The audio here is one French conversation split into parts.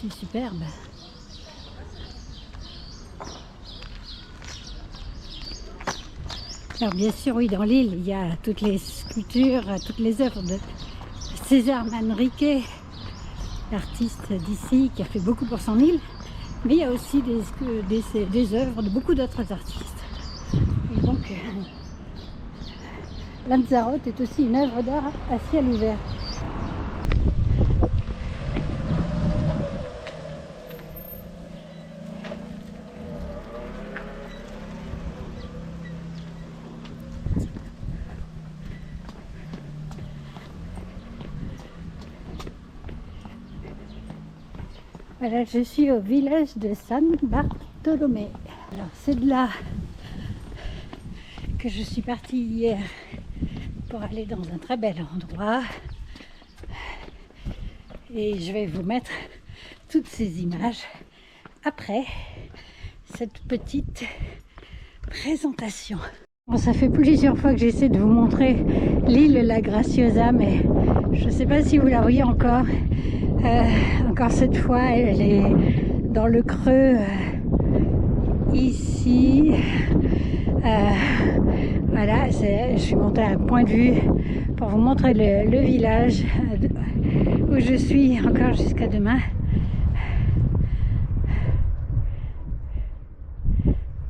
C'est superbe. Alors bien sûr, oui, dans l'île, il y a toutes les sculptures, toutes les œuvres de César Manrique, l'artiste d'ici qui a fait beaucoup pour son île. Mais il y a aussi des œuvres de beaucoup d'autres artistes. Et donc, Lanzarote est aussi une œuvre d'art à ciel ouvert. Voilà, je suis au village de San Bartolomé. Alors c'est de là que je suis partie hier pour aller dans un très bel endroit. Et je vais vous mettre toutes ces images après cette petite présentation. Bon, ça fait plusieurs fois que j'essaie de vous montrer l'île La Graciosa, mais je ne sais pas si vous la voyez encore. Encore cette fois, elle est dans le creux ici. Voilà, je suis montée à un point de vue pour vous montrer le village où je suis encore jusqu'à demain.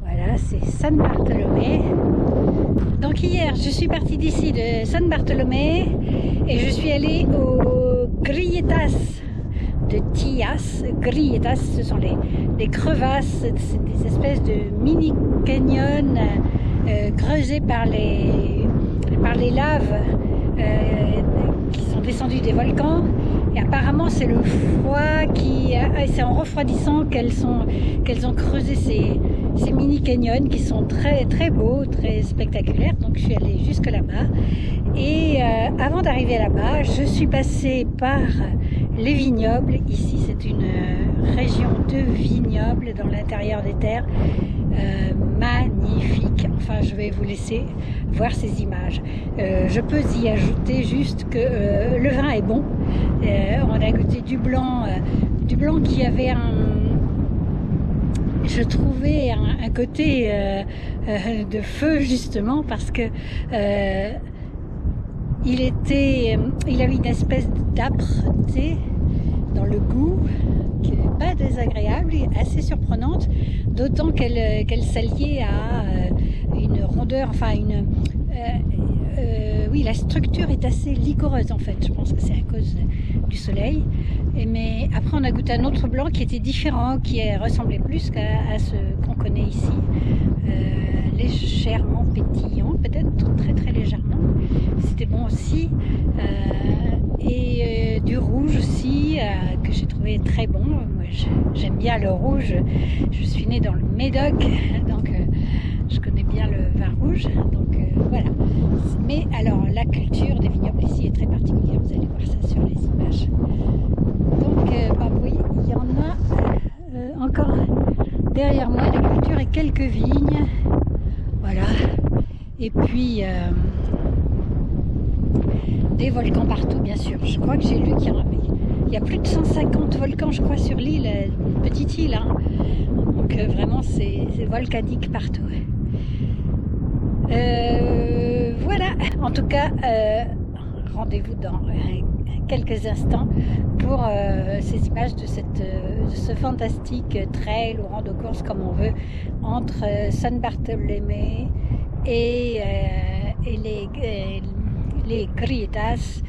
Voilà, c'est San Bartolomé. Donc hier, je suis partie d'ici de San Bartolomé et je suis allée au Grilletas de Tías. Grilletas, ce sont des crevasses, c'est des espèces de mini canyons creusés par les laves qui sont descendues des volcans. Et apparemment, c'est le froid c'est en refroidissant qu'elles ont creusé ces mini canyons qui sont très très beaux, très spectaculaires. Donc je suis allée jusque là-bas. Et avant d'arriver là-bas, je suis passée par les vignobles. Ici, c'est une région de vignobles dans l'intérieur des terres. Magnifique. Enfin, je vais vous laisser voir ces images. Je peux y ajouter juste que le vin est bon. On a goûté du blanc qui avait je trouvais un côté de feu justement parce que il avait une espèce d'âpreté dans le goût qui n'est pas désagréable, assez surprenante, d'autant qu'elle s'alliait à une rondeur, enfin oui, la structure est assez liquoreuse en fait. Je pense que c'est à cause du soleil. Mais après, on a goûté un autre blanc qui était différent, qui ressemblait plus à ce qu'on connaît ici. Légèrement pétillant, peut-être très très légèrement. C'était bon aussi. Et du rouge aussi, que j'ai trouvé très bon. Moi, j'aime bien le rouge. Je suis née dans le Médoc, donc je connais bien le vin rouge. Donc voilà. Mais alors, la culture des vignobles ici est très particulière. Vous allez voir ça sur les images. Donc, bah oui, il y en a encore derrière moi des cultures et quelques vignes. Voilà. Et puis, des volcans partout, bien sûr. Je crois que j'ai lu qu'il y a plus de 150 volcans, je crois, sur l'île. Une petite île, hein. Donc, vraiment, c'est volcanique partout. Voilà. En tout cas, rendez-vous dans quelques instants pour ces images de ce fantastique trail ou rando-course comme on veut entre San Bartolomé et les Grilletas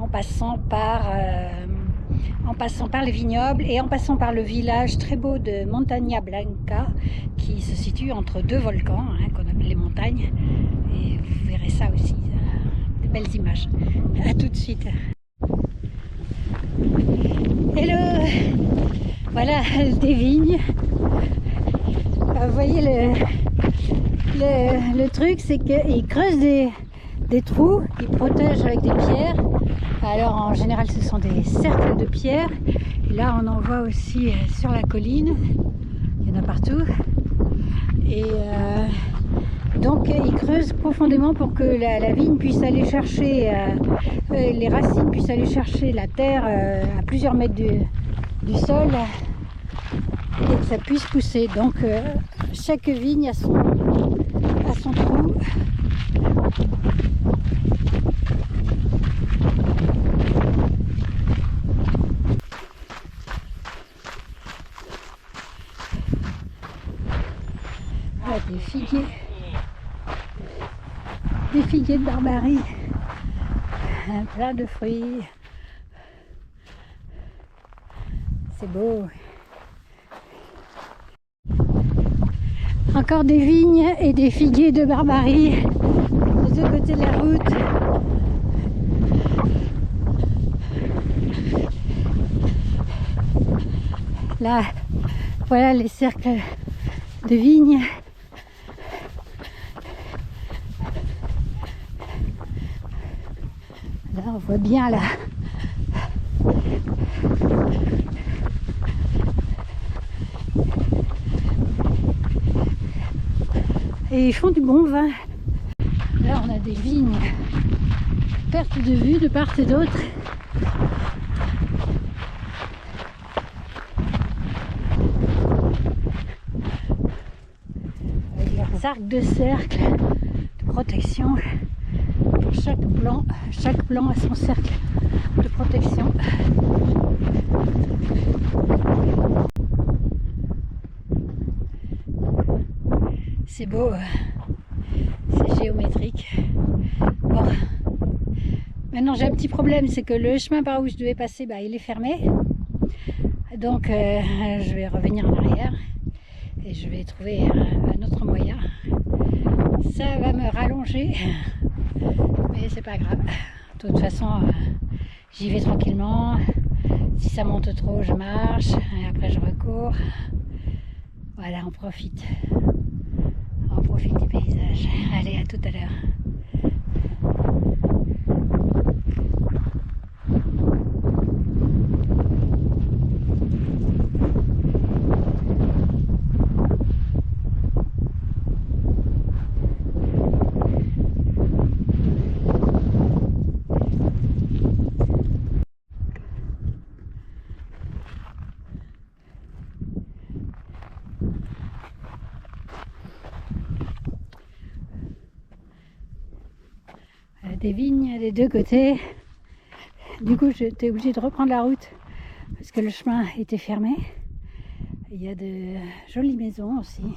en passant par les vignobles et en passant par le village très beau de Montaña Blanca qui se situe entre deux volcans qu'on appelle les montagnes, et vous verrez ça aussi, des belles images. À tout de suite. Hello. Voilà des vignes. Vous voyez le truc, c'est qu'ils creusent des trous qu'ils protègent avec des pierres. Alors en général ce sont des cercles de pierres. Et là on en voit aussi sur la colline. Il y en a partout. Et donc ils creusent profondément pour que la vigne puisse aller chercher, les racines puissent aller chercher la terre à plusieurs mètres du sol et que ça puisse pousser. Donc chaque vigne a son trou. Voilà, des figuiers de Barbarie, plein de fruits. C'est beau. Encore des vignes et des figuiers de Barbarie des deux côtés de la route. Là, voilà les cercles de vignes. Là, on voit bien là. Et ils font du bon vin. Là, on a des vignes. Perte de vue de part et d'autre. Avec leurs arcs de cercle de protection. Chaque plan a son cercle de protection. C'est beau, c'est géométrique. Bon, maintenant j'ai un petit problème, c'est que le chemin par où je devais passer, il est fermé. Donc je vais revenir en arrière et je vais trouver un autre moyen. Ça va me rallonger, mais c'est pas grave. De toute façon, j'y vais tranquillement. Si ça monte trop, je marche et après je recours. Voilà, on profite. On profite du paysage. Allez, à tout à l'heure. Des vignes des deux côtés. Du coup, j'étais obligée de reprendre la route parce que le chemin était fermé. Il y a de jolies maisons aussi.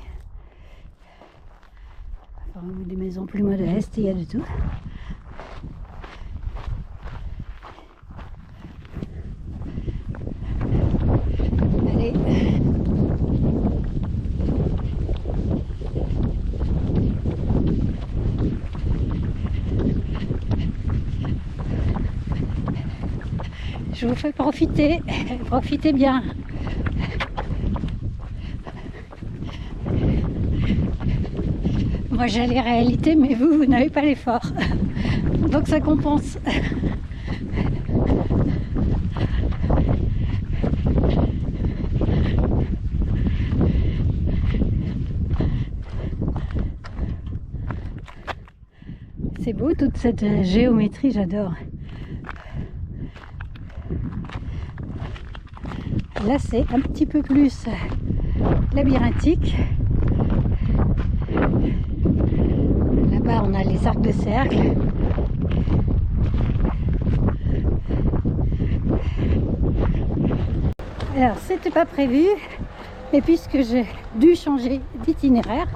Enfin, des maisons plus modestes, il y a de tout. Allez. Je vous fais profiter, profitez bien. Moi j'ai les réalités, mais vous n'avez pas l'effort. Donc ça compense. C'est beau toute cette géométrie, j'adore. Là, c'est un petit peu plus labyrinthique. Là-bas, on a les arcs de cercle. Alors, c'était pas prévu, mais puisque j'ai dû changer d'itinéraire,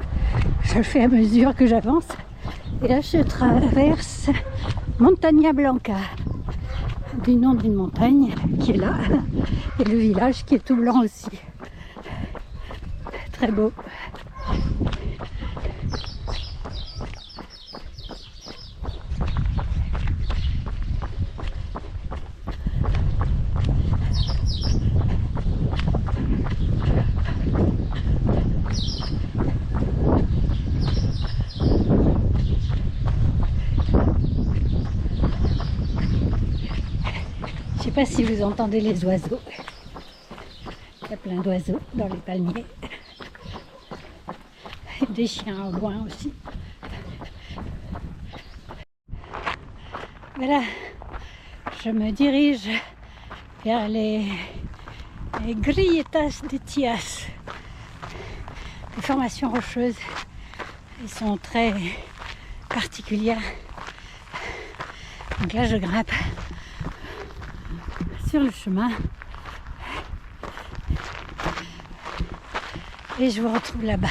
je le fais à mesure que j'avance. Et là, je traverse Montagna Blanca, du nom d'une montagne qui est là, et le village qui est tout blanc aussi. Très beau. Je ne sais pas si vous entendez les oiseaux. Il y a plein d'oiseaux dans les palmiers. Des chiens au loin aussi. Voilà, je me dirige vers les Les Grilletas de Tias. Les formations rocheuses, elles sont très particulières. Donc là je grimpe sur le chemin et je vous retrouve là-bas.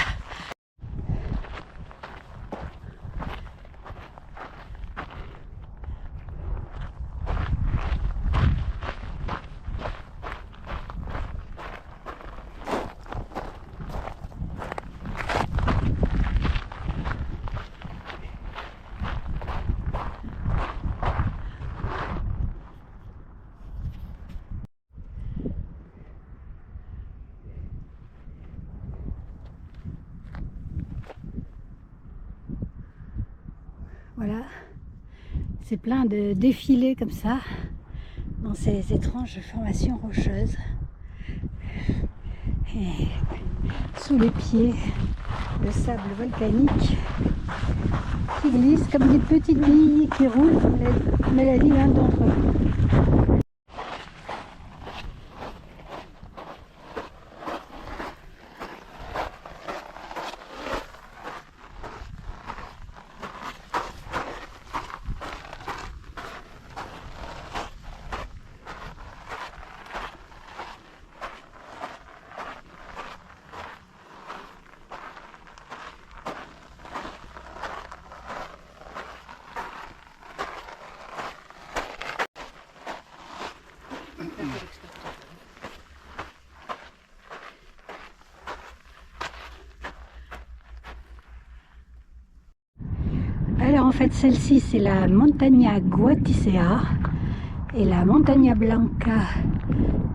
Voilà, c'est plein de défilés comme ça, dans ces étranges formations rocheuses. Et sous les pieds, le sable volcanique qui glisse comme des petites billes qui roulent, comme l'a dit l'un d'entre eux. Alors en fait celle-ci c'est la Montaña Guaticea et la Montaña Blanca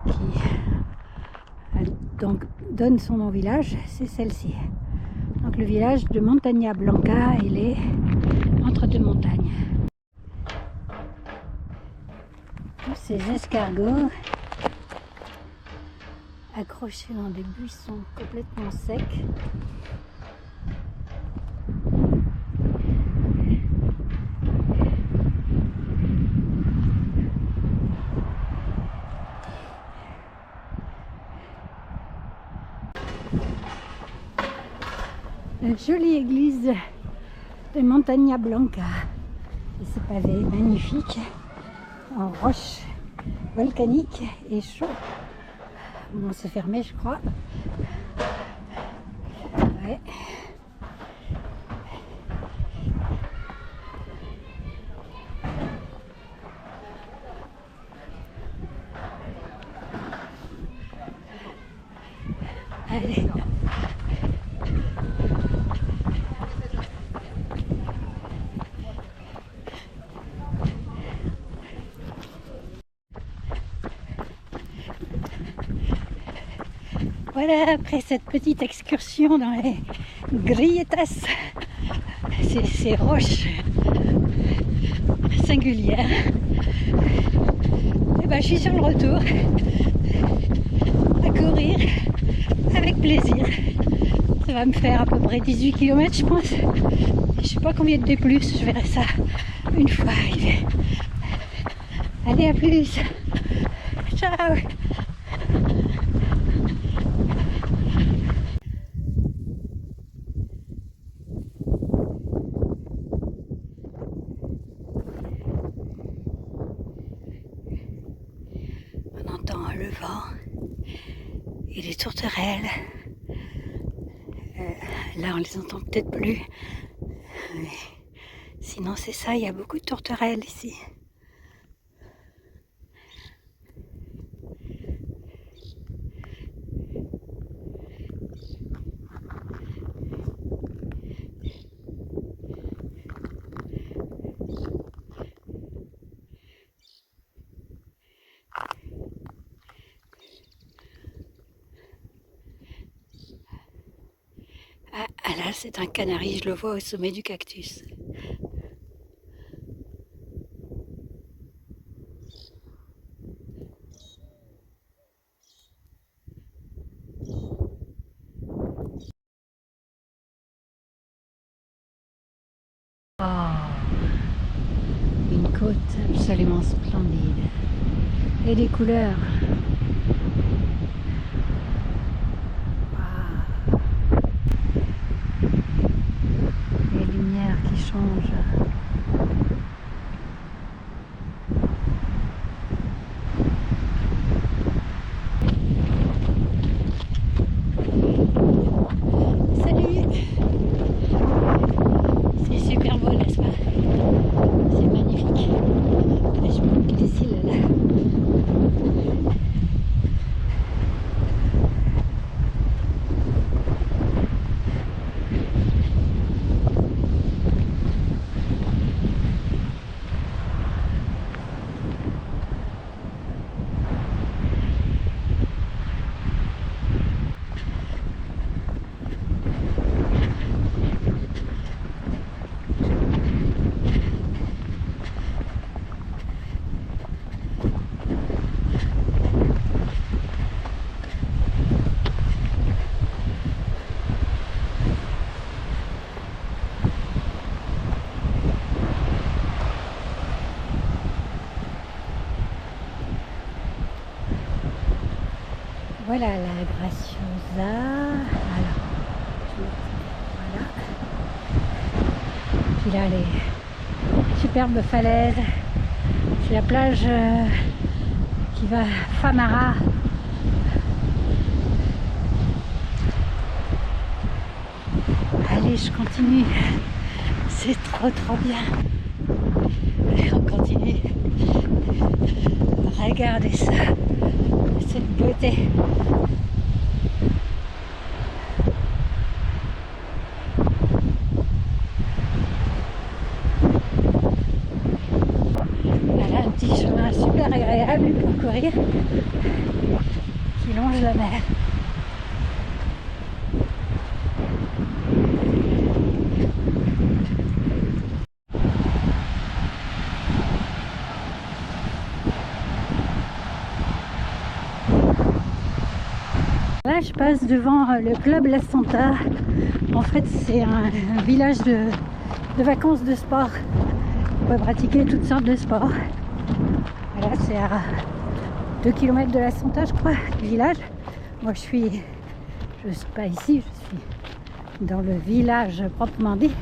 qui donc donne son nom au village, c'est celle-ci. Donc le village de Montaña Blanca, il est entre deux montagnes. Tous ces escargots accrochés dans des buissons complètement secs. La jolie église de Montaña Blanca et ses pavés magnifiques en roche volcanique et chaud. Bon, c'est fermé je crois. Ouais. Allez. Voilà, après cette petite excursion dans les Grilletas, ces roches singulières, et ben, je suis sur le retour à courir avec plaisir. Ça va me faire à peu près 18 km je pense. Je sais pas combien de D+, je verrai ça une fois arrivé. Allez, à plus. Ciao. On entend le vent et les tourterelles. Là, on les entend peut-être plus. Mais sinon, c'est ça, il y a beaucoup de tourterelles ici. Ah là, c'est un canari, je le vois au sommet du cactus. Une côte absolument splendide. Et des couleurs change. Salut! C'est super beau, n'est-ce pas? C'est magnifique. Et je manque d'ici là. Voilà la Graciosa. Alors, voilà. Puis là, les superbes falaises. C'est la plage qui va Famara. Allez, je continue. C'est trop bien. Allez, on continue. Regardez ça. Cette beauté. Voilà un petit chemin super agréable pour courir qui longe la mer. Là, je passe devant le club La Santa. En fait, c'est un village de vacances de sport. On peut pratiquer toutes sortes de sports. Voilà, c'est à 2 km de La Santa, je crois, du village. Moi, je suis pas ici, je suis dans le village proprement dit.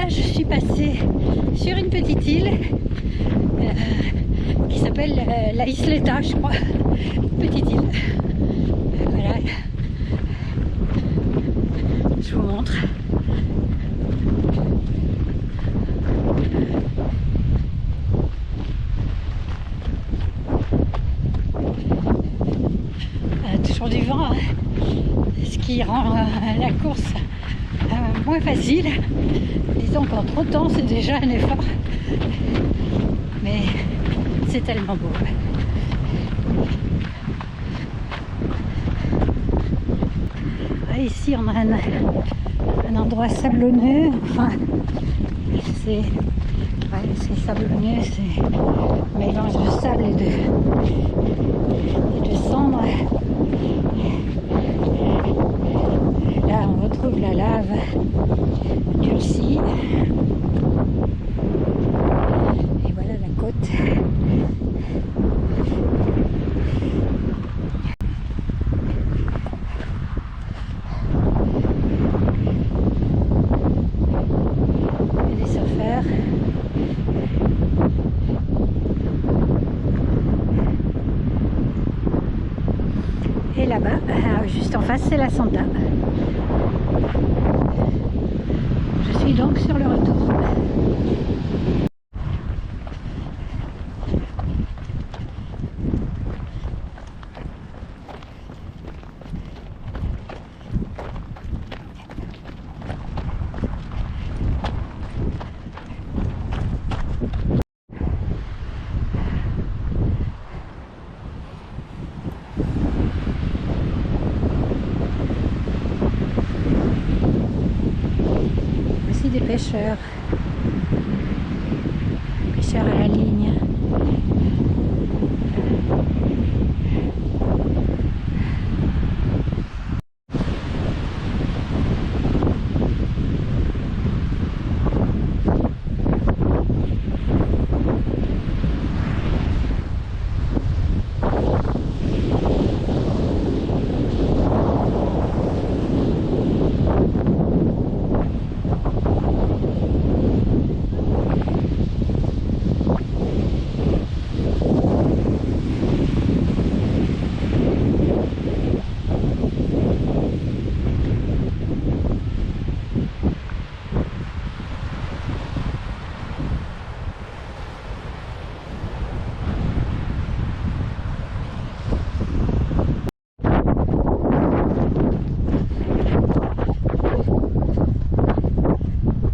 Je suis passée sur une petite île qui s'appelle la Isleta, je crois. Petite île. Voilà. Je vous montre. Toujours du vent, hein, ce qui rend la course moins facile. Disons qu'en trottant, c'est déjà un effort. Mais c'est tellement beau. Ouais, ici, on a un endroit sablonneux. Enfin, c'est sablonneux, c'est un mélange de sable et de cendre. Là, on retrouve la lave durcie. Et voilà la côte. Il y a des surfeurs. Et là-bas, juste en face, c'est la Santa. Je suis donc sur le retour. pêcheurs à la ligne.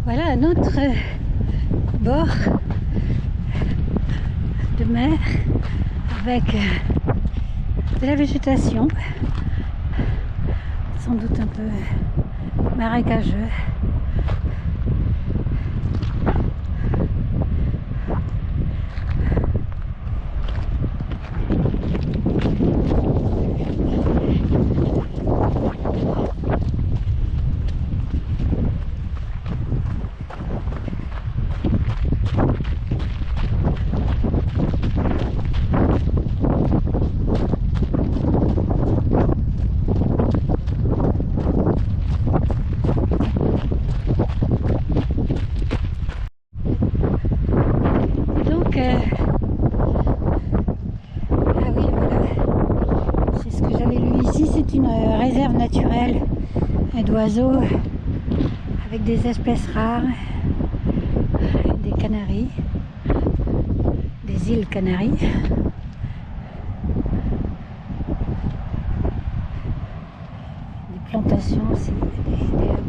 Voilà un autre bord de mer avec de la végétation, sans doute un peu marécageux. Ah oui, voilà, c'est ce que j'avais lu ici, c'est une réserve naturelle d'oiseaux avec des espèces rares, des canaris, des îles Canaries. Des plantations aussi,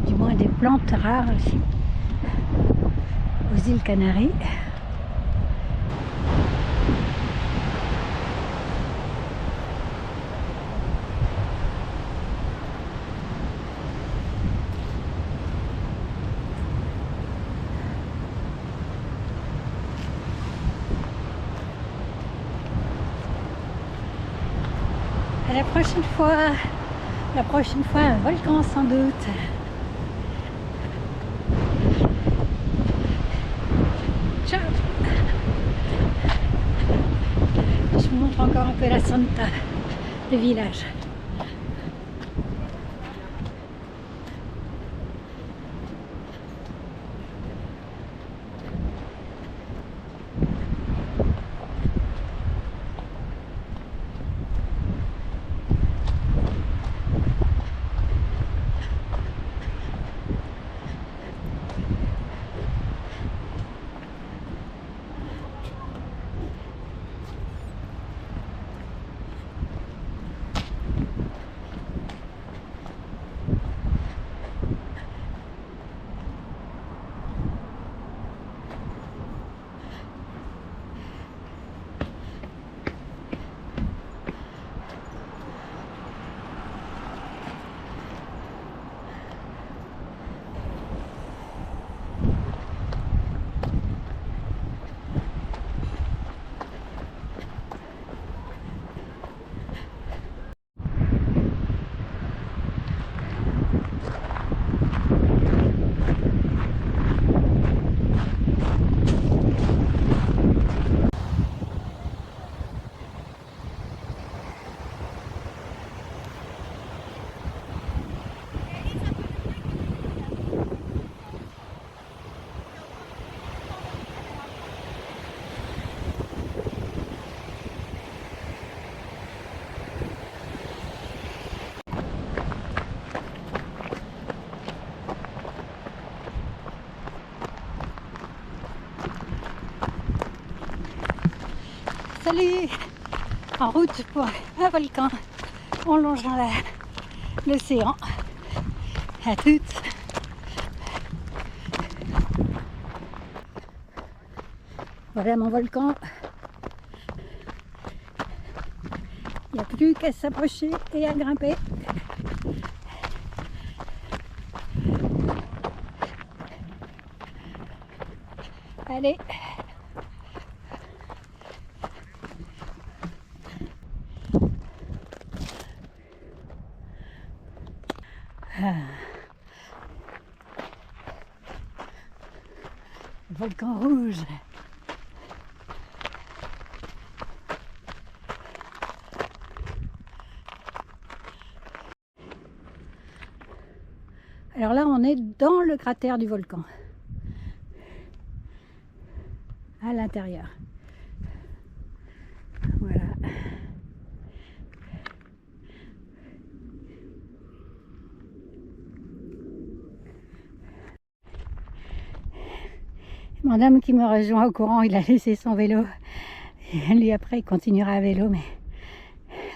du moins des plantes rares aussi, aux îles Canaries. À la prochaine fois un volcan sans doute. Ciao. Je vous montre encore un peu la Santa, le village. Salut! En route pour un volcan en longeant l'océan. À toutes! Voilà mon volcan. Il n'y a plus qu'à s'approcher et à grimper. Allez. Volcan rouge. Alors là, on est dans le cratère du volcan, à l'intérieur. Voilà. Mon homme qui me rejoint au courant, il a laissé son vélo. Et lui après, il continuera à vélo, mais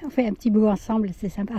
on fait un petit bout ensemble, c'est sympa.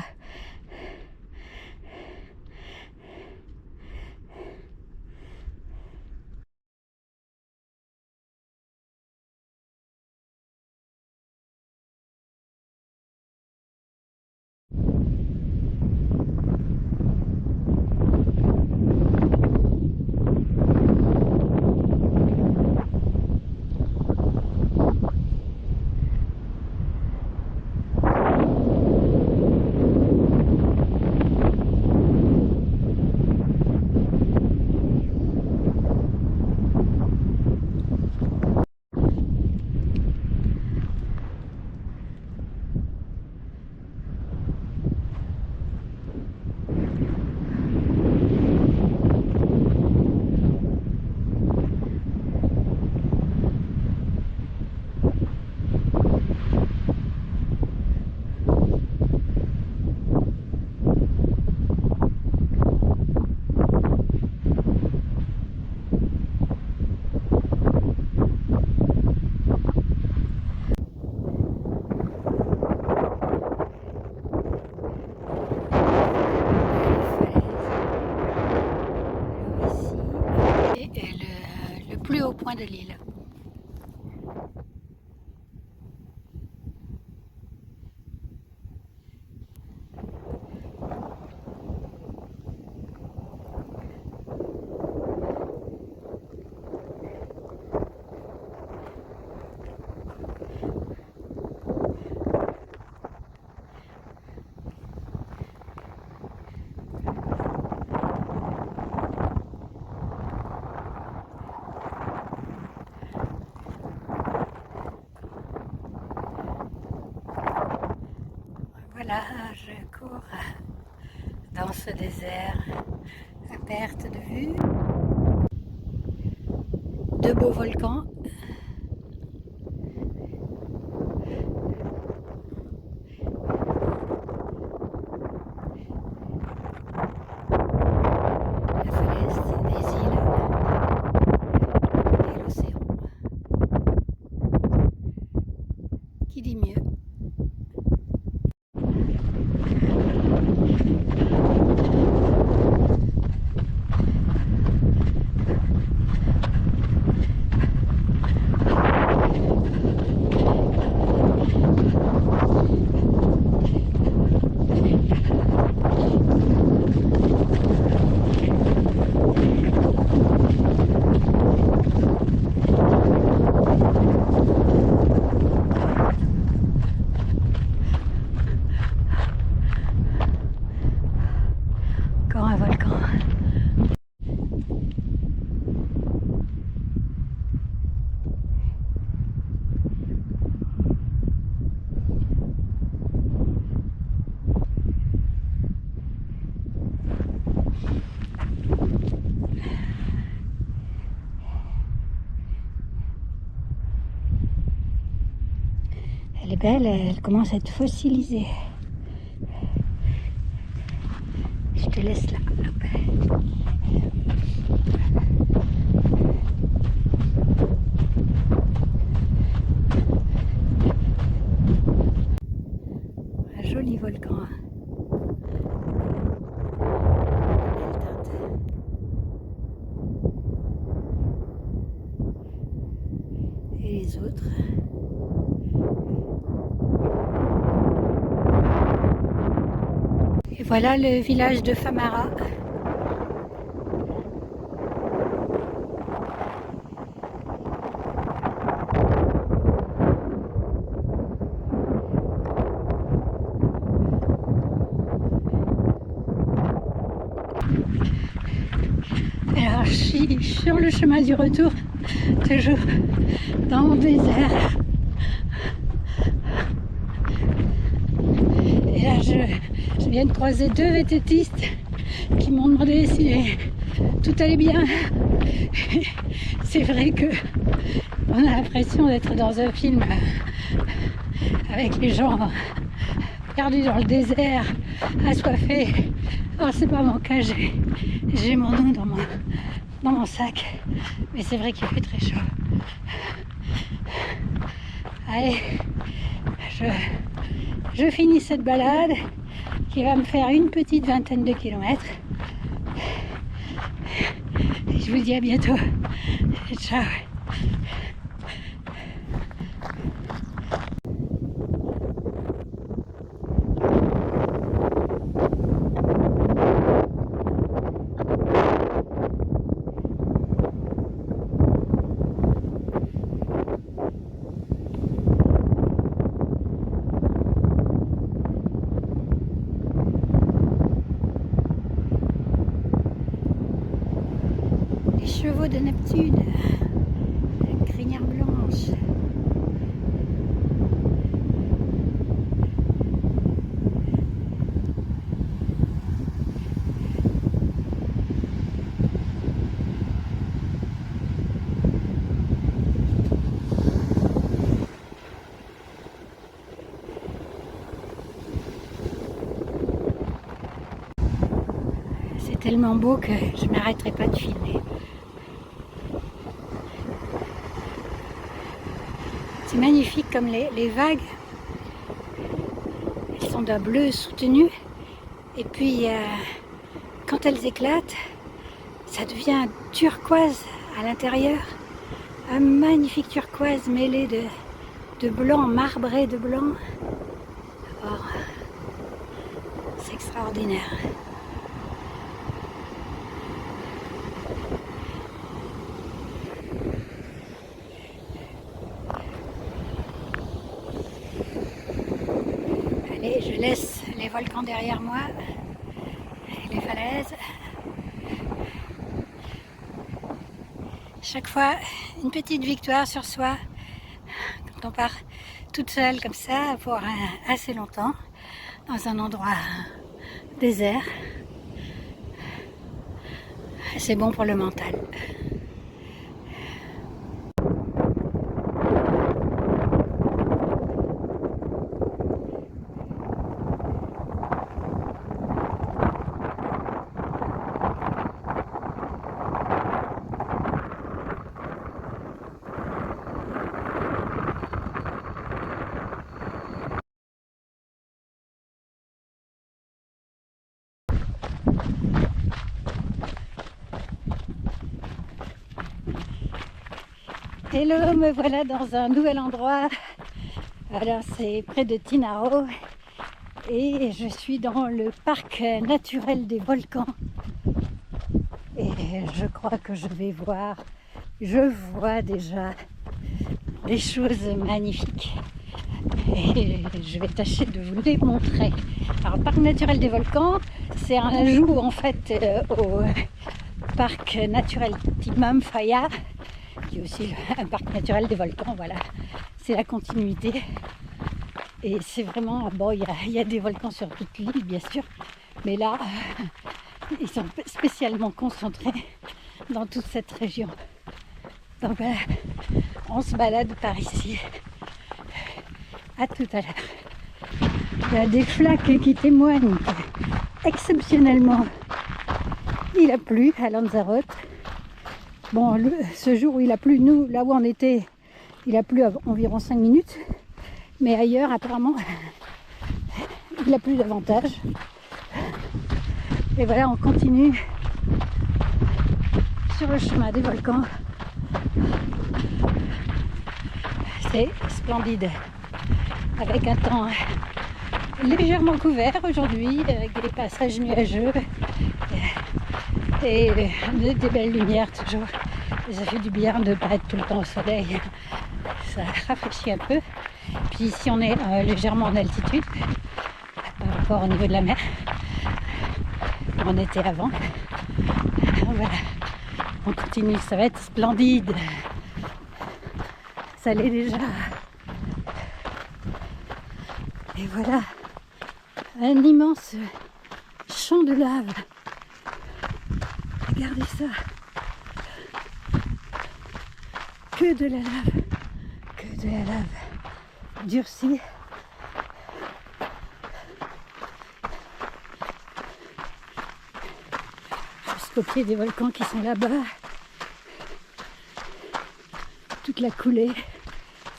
Le plus haut point de l'île. Voilà, je cours dans ce désert à perte de vue. Deux beaux volcans. La falaise, les îles et l'océan. Qui dit mieux? Encore un volcan. Elle est belle, elle commence à être fossilisée. Je te laisse là. Un joli volcan. Et les autres. Et voilà le village de Famara. suis sur le chemin du retour, toujours dans mon désert. Et là, je viens de croiser deux vététistes qui m'ont demandé si tout allait bien. C'est vrai que on a l'impression d'être dans un film avec les gens perdus dans le désert, assoiffés. Alors c'est pas mon cas, j'ai mon nom dans mon sac, mais c'est vrai qu'il fait très chaud. Allez, je finis cette balade qui va me faire une petite vingtaine de kilomètres. Et je vous dis à bientôt. Ciao. Chevaux de Neptune, crinière blanche. C'est tellement beau que je ne m'arrêterai pas de filmer. C'est magnifique comme les vagues, elles sont d'un bleu soutenu et puis quand elles éclatent, ça devient turquoise à l'intérieur, un magnifique turquoise mêlé de blanc, marbré de blanc. Oh, c'est extraordinaire. Allez, je laisse les volcans derrière moi et les falaises. Chaque fois, une petite victoire sur soi quand on part toute seule comme ça pour assez longtemps dans un endroit désert. C'est bon pour le mental. Hello, me voilà dans un nouvel endroit. Alors c'est près de Tinaro et je suis dans le parc naturel des volcans. Et je crois que je vois déjà des choses magnifiques. Et je vais tâcher de vous les montrer. Alors le parc naturel des volcans, c'est un ajout en fait au parc naturel Timam Faya, qui est aussi un parc naturel des volcans. Voilà, c'est la continuité. Et c'est vraiment, bon, il y a des volcans sur toute l'île bien sûr, mais là ils sont spécialement concentrés dans toute cette région. Donc voilà, on se balade par ici. À tout à l'heure. Il y a des flaques qui témoignent exceptionnellement il a plu à Lanzarote. Bon, ce jour où il a plu, nous, là où on était, il a plu environ 5 minutes. Mais ailleurs, apparemment, il a plu davantage. Et voilà, on continue sur le chemin des volcans. C'est splendide. Avec un temps légèrement couvert aujourd'hui, avec des passages nuageux et des belles lumières toujours. Et ça fait du bien de ne pas être tout le temps au soleil. Ça rafraîchit un peu. Puis ici on est légèrement en altitude par rapport au niveau de la mer. On était avant. Voilà. On continue, ça va être splendide. Ça l'est déjà. Et voilà, un immense champ de lave. Regardez ça. Que de la lave. Que de la lave durcie. Jusqu'au pied des volcans qui sont là-bas. Toute la coulée.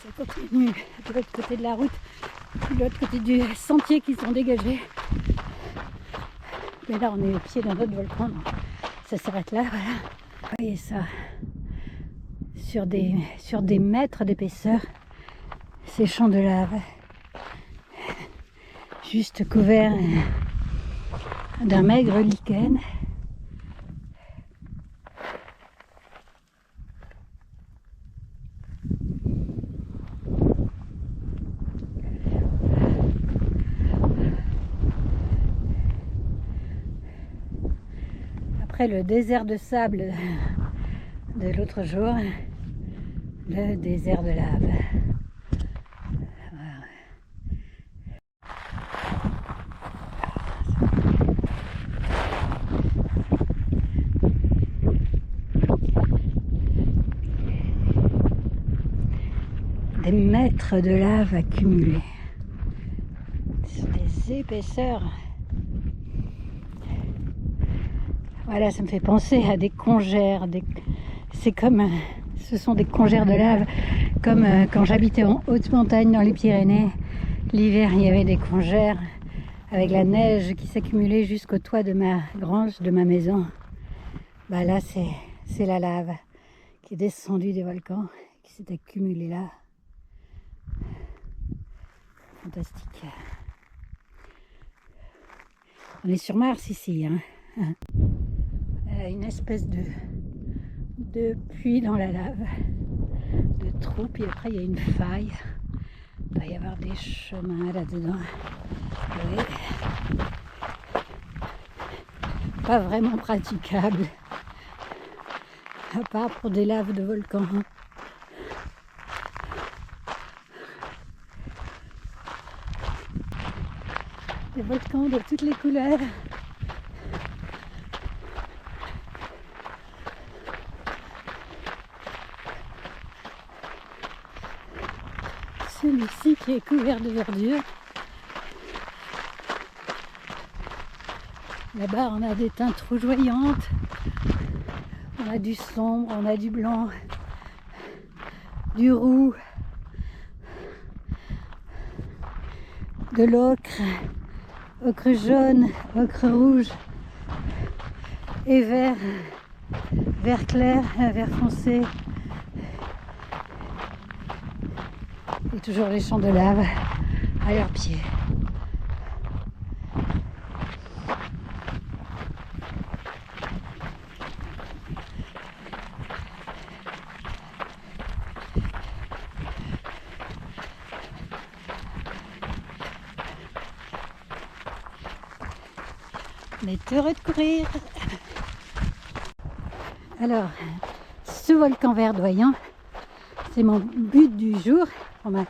Ça continue de l'autre côté de la route. De l'autre côté du sentier qui sont dégagés. Mais là on est au pied d'un autre volcan, donc ça s'arrête là, voilà. Vous voyez ça, sur des mètres d'épaisseur, ces champs de lave, juste couverts d'un maigre lichen. Après le désert de sable de l'autre jour, le désert de lave. Voilà. Des mètres de lave accumulés sur des épaisseurs. Voilà, ça me fait penser à des congères. C'est comme, ce sont des congères de lave, comme quand j'habitais en haute montagne dans les Pyrénées. L'hiver, il y avait des congères avec la neige qui s'accumulait jusqu'au toit de ma grange, de ma maison. Bah là, c'est la lave qui est descendue des volcans, qui s'est accumulée là. Fantastique. On est sur Mars ici, hein. Une espèce de puits dans la lave, de trou, puis après il y a une faille. Il doit y avoir des chemins là-dedans. Oui. Pas vraiment praticable, à part pour des laves de volcans. Des volcans de toutes les couleurs. Celui-ci qui est couvert de verdure. Là-bas, on a des teintes rougeoyantes. On a du sombre, on a du blanc, du roux, de l'ocre, ocre jaune, ocre rouge et vert, vert clair, vert foncé. Et toujours les champs de lave à leurs pieds. On est heureux de courir. Alors, ce volcan verdoyant, c'est mon but du jour, pour ma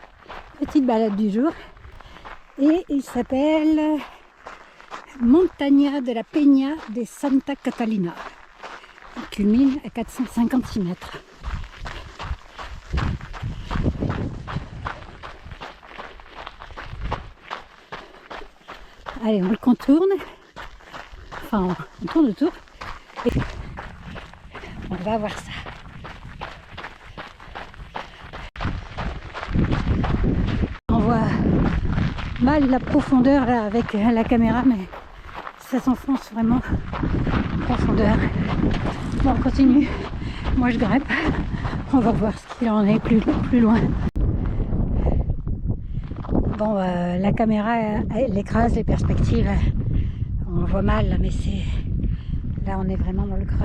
petite balade du jour. Et il s'appelle Montaña de la Peña de Santa Catalina. Il culmine à 456 mètres. Allez, on le contourne. Enfin, on tourne autour. Et on va voir ça. On voit mal la profondeur là avec la caméra, mais ça s'enfonce vraiment en profondeur. Bon, on continue. Moi, je grimpe. On va voir ce qu'il en est plus loin. Bon, la caméra, elle écrase les perspectives. On voit mal là, mais c'est... Là, on est vraiment dans le creux.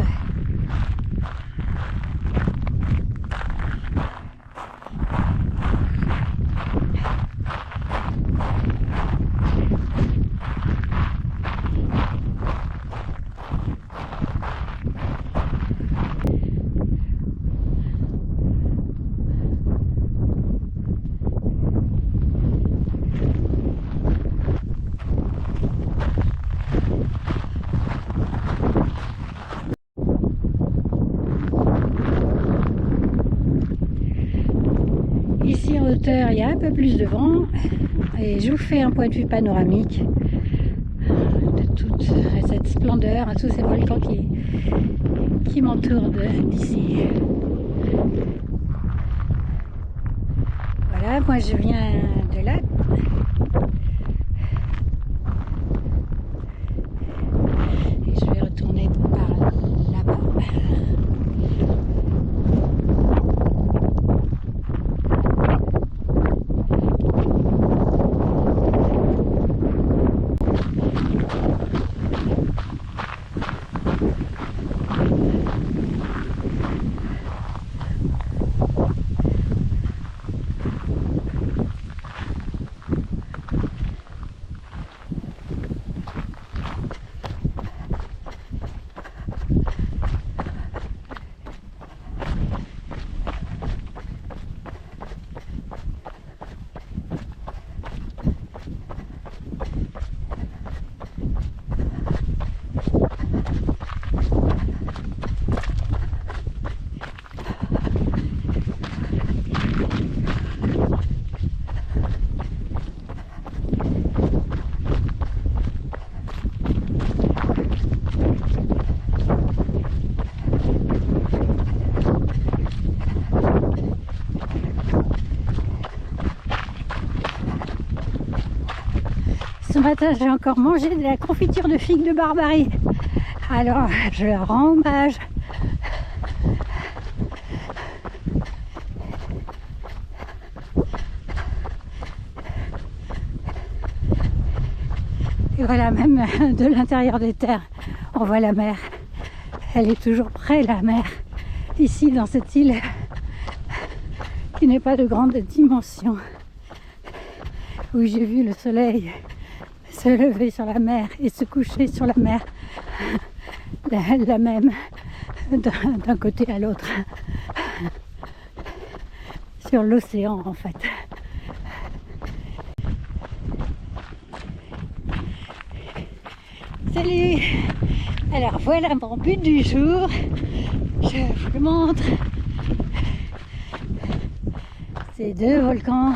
hauteur, il y a un peu plus de vent et je vous fais un point de vue panoramique de toute cette splendeur, tous ces volcans qui m'entourent d'ici. Voilà, moi je viens de là. Et je vais retourner par là-bas. Ce matin, j'ai encore mangé de la confiture de figues de Barbarie. Alors, je leur rends hommage. Et voilà, même de l'intérieur des terres, on voit la mer. Elle est toujours près, la mer, ici dans cette île qui n'est pas de grande dimension, où j'ai vu le soleil se lever sur la mer et se coucher sur la mer, la même d'un côté à l'autre, sur l'océan en fait. Salut! Alors voilà mon but du jour, je vous le montre. Ces deux volcans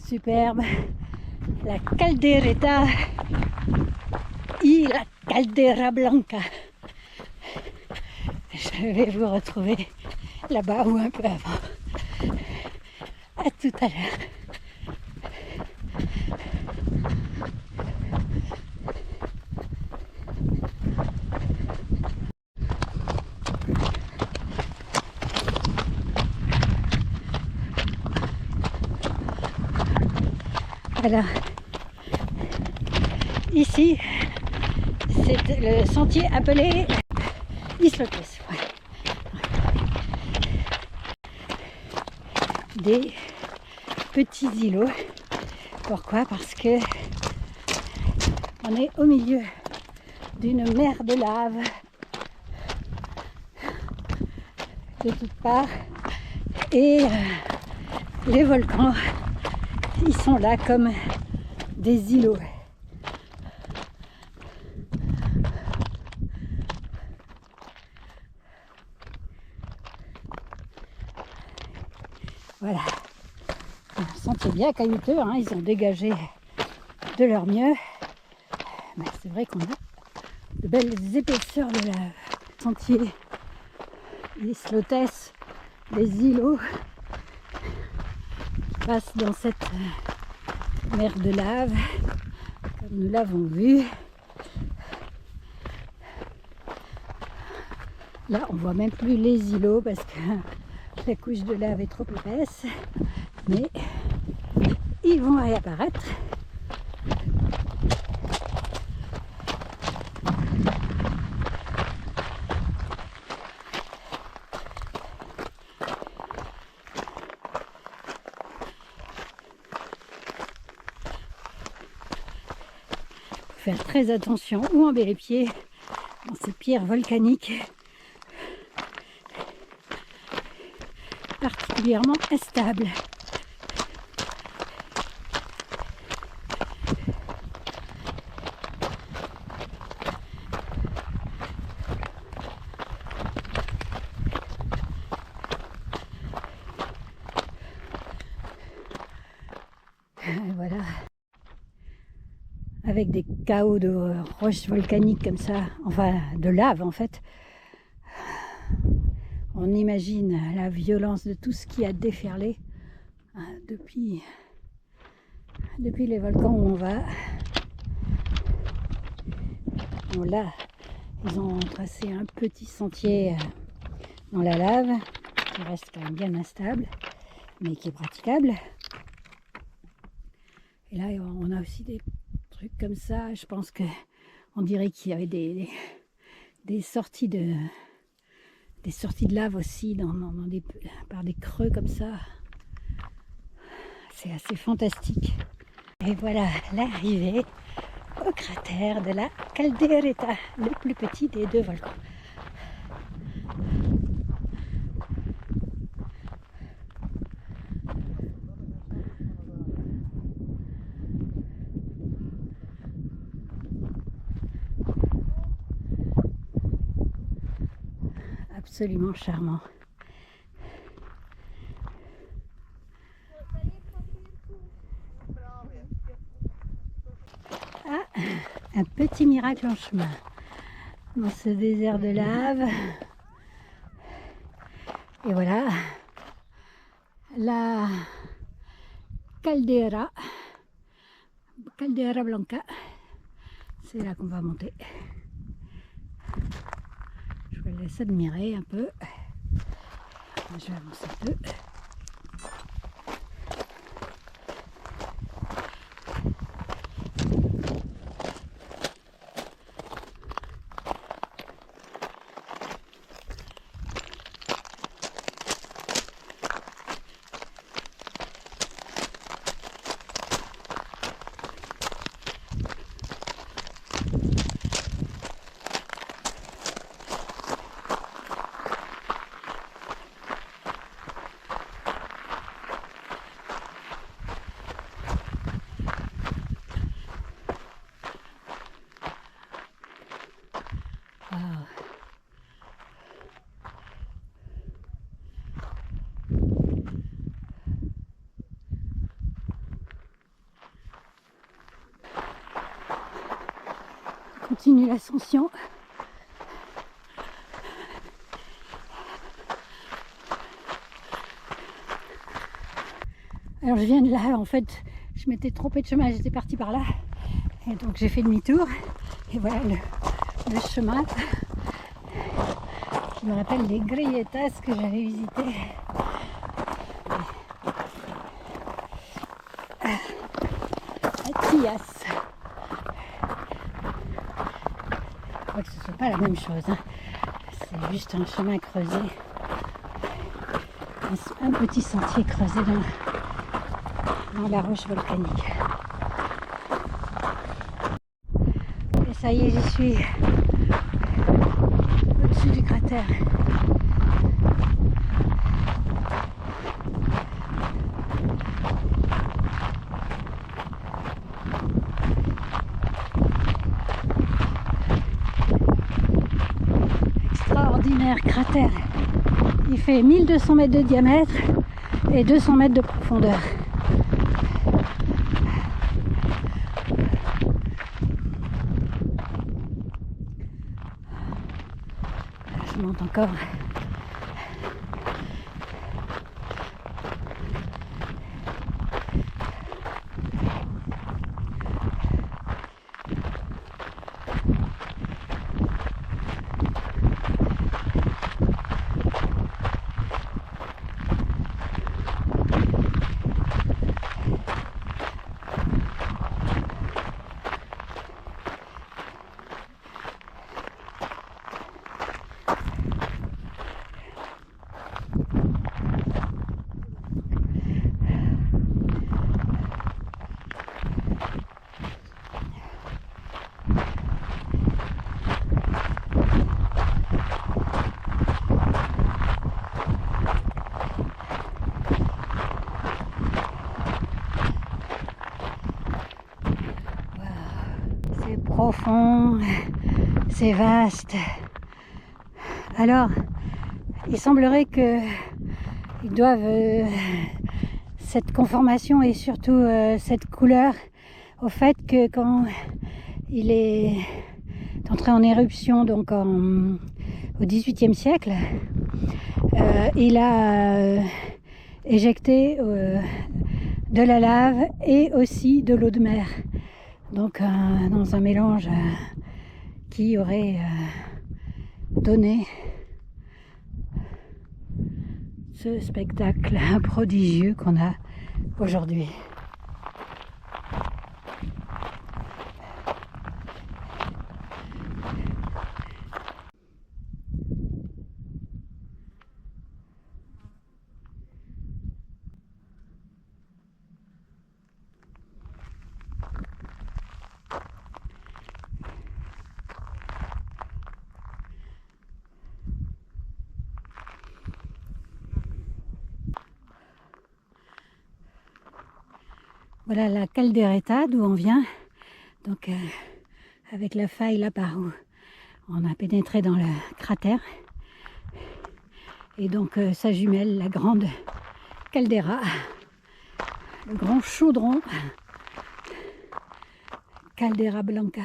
superbes, la Caldereta et la Caldera Blanca. Je vais vous retrouver là-bas ou un peu avant. À tout à l'heure. Alors, ici, c'est le sentier appelé Islotes. Ouais. Des petits îlots. Pourquoi? Parce que on est au milieu d'une mer de lave de toutes parts et les volcans, ils sont là comme des îlots. Voilà, un sentier bien caillouteux, hein. Ils ont dégagé de leur mieux, mais c'est vrai qu'on a de belles épaisseurs de lave. Sentier Islotes, des îlots qui passent dans cette mer de lave, comme nous l'avons vu. Là, on voit même plus les îlots parce que la couche de lave est trop épaisse, mais ils vont réapparaître. Faut faire très attention où on met les pieds dans ces pierres volcaniques particulièrement instables. avec des chaos de roches volcaniques comme ça, enfin de lave en fait. On imagine la violence de tout ce qui a déferlé depuis les volcans où on va. Bon, là, ils ont tracé un petit sentier dans la lave qui reste quand même bien instable, mais qui est praticable. Et là, on a aussi des trucs comme ça. Je pense que on dirait qu'il y avait des sorties de lave aussi par des creux comme ça. C'est assez fantastique. Et voilà l'arrivée au cratère de la Caldereta, le plus petit des deux volcans. Absolument charmant. Ah, un petit miracle en chemin dans ce désert de lave. Et voilà la Caldera Blanca. C'est là qu'on va monter. Je vous laisse admirer un peu. Je vais avancer un peu. Continue l'ascension. Alors je viens de là, en fait, je m'étais trompée de chemin, j'étais partie par là. Et donc j'ai fait demi-tour. Et voilà le chemin qui me rappelle les grilletas que j'avais visitées. À Tías. Je crois que ce ne soit pas la même chose. Hein. C'est juste un chemin creusé. Un petit sentier creusé dans la roche volcanique. Et ça y est, j'y suis au-dessus du cratère. Extraordinaire cratère. Il fait 1200 mètres de diamètre et 200 mètres de profondeur. Je monte encore. Profond, c'est vaste. Alors, il semblerait que ils doivent cette conformation et surtout cette couleur au fait que quand il est entré en éruption donc au XVIIIe siècle, il a éjecté de la lave et aussi de l'eau de mer, donc dans un mélange qui aurait donné ce spectacle prodigieux qu'on a aujourd'hui. Voilà la caldereta d'où on vient, donc avec la faille là par où on a pénétré dans le cratère, et donc sa jumelle, la grande caldeira, le grand chaudron, Caldera Blanca.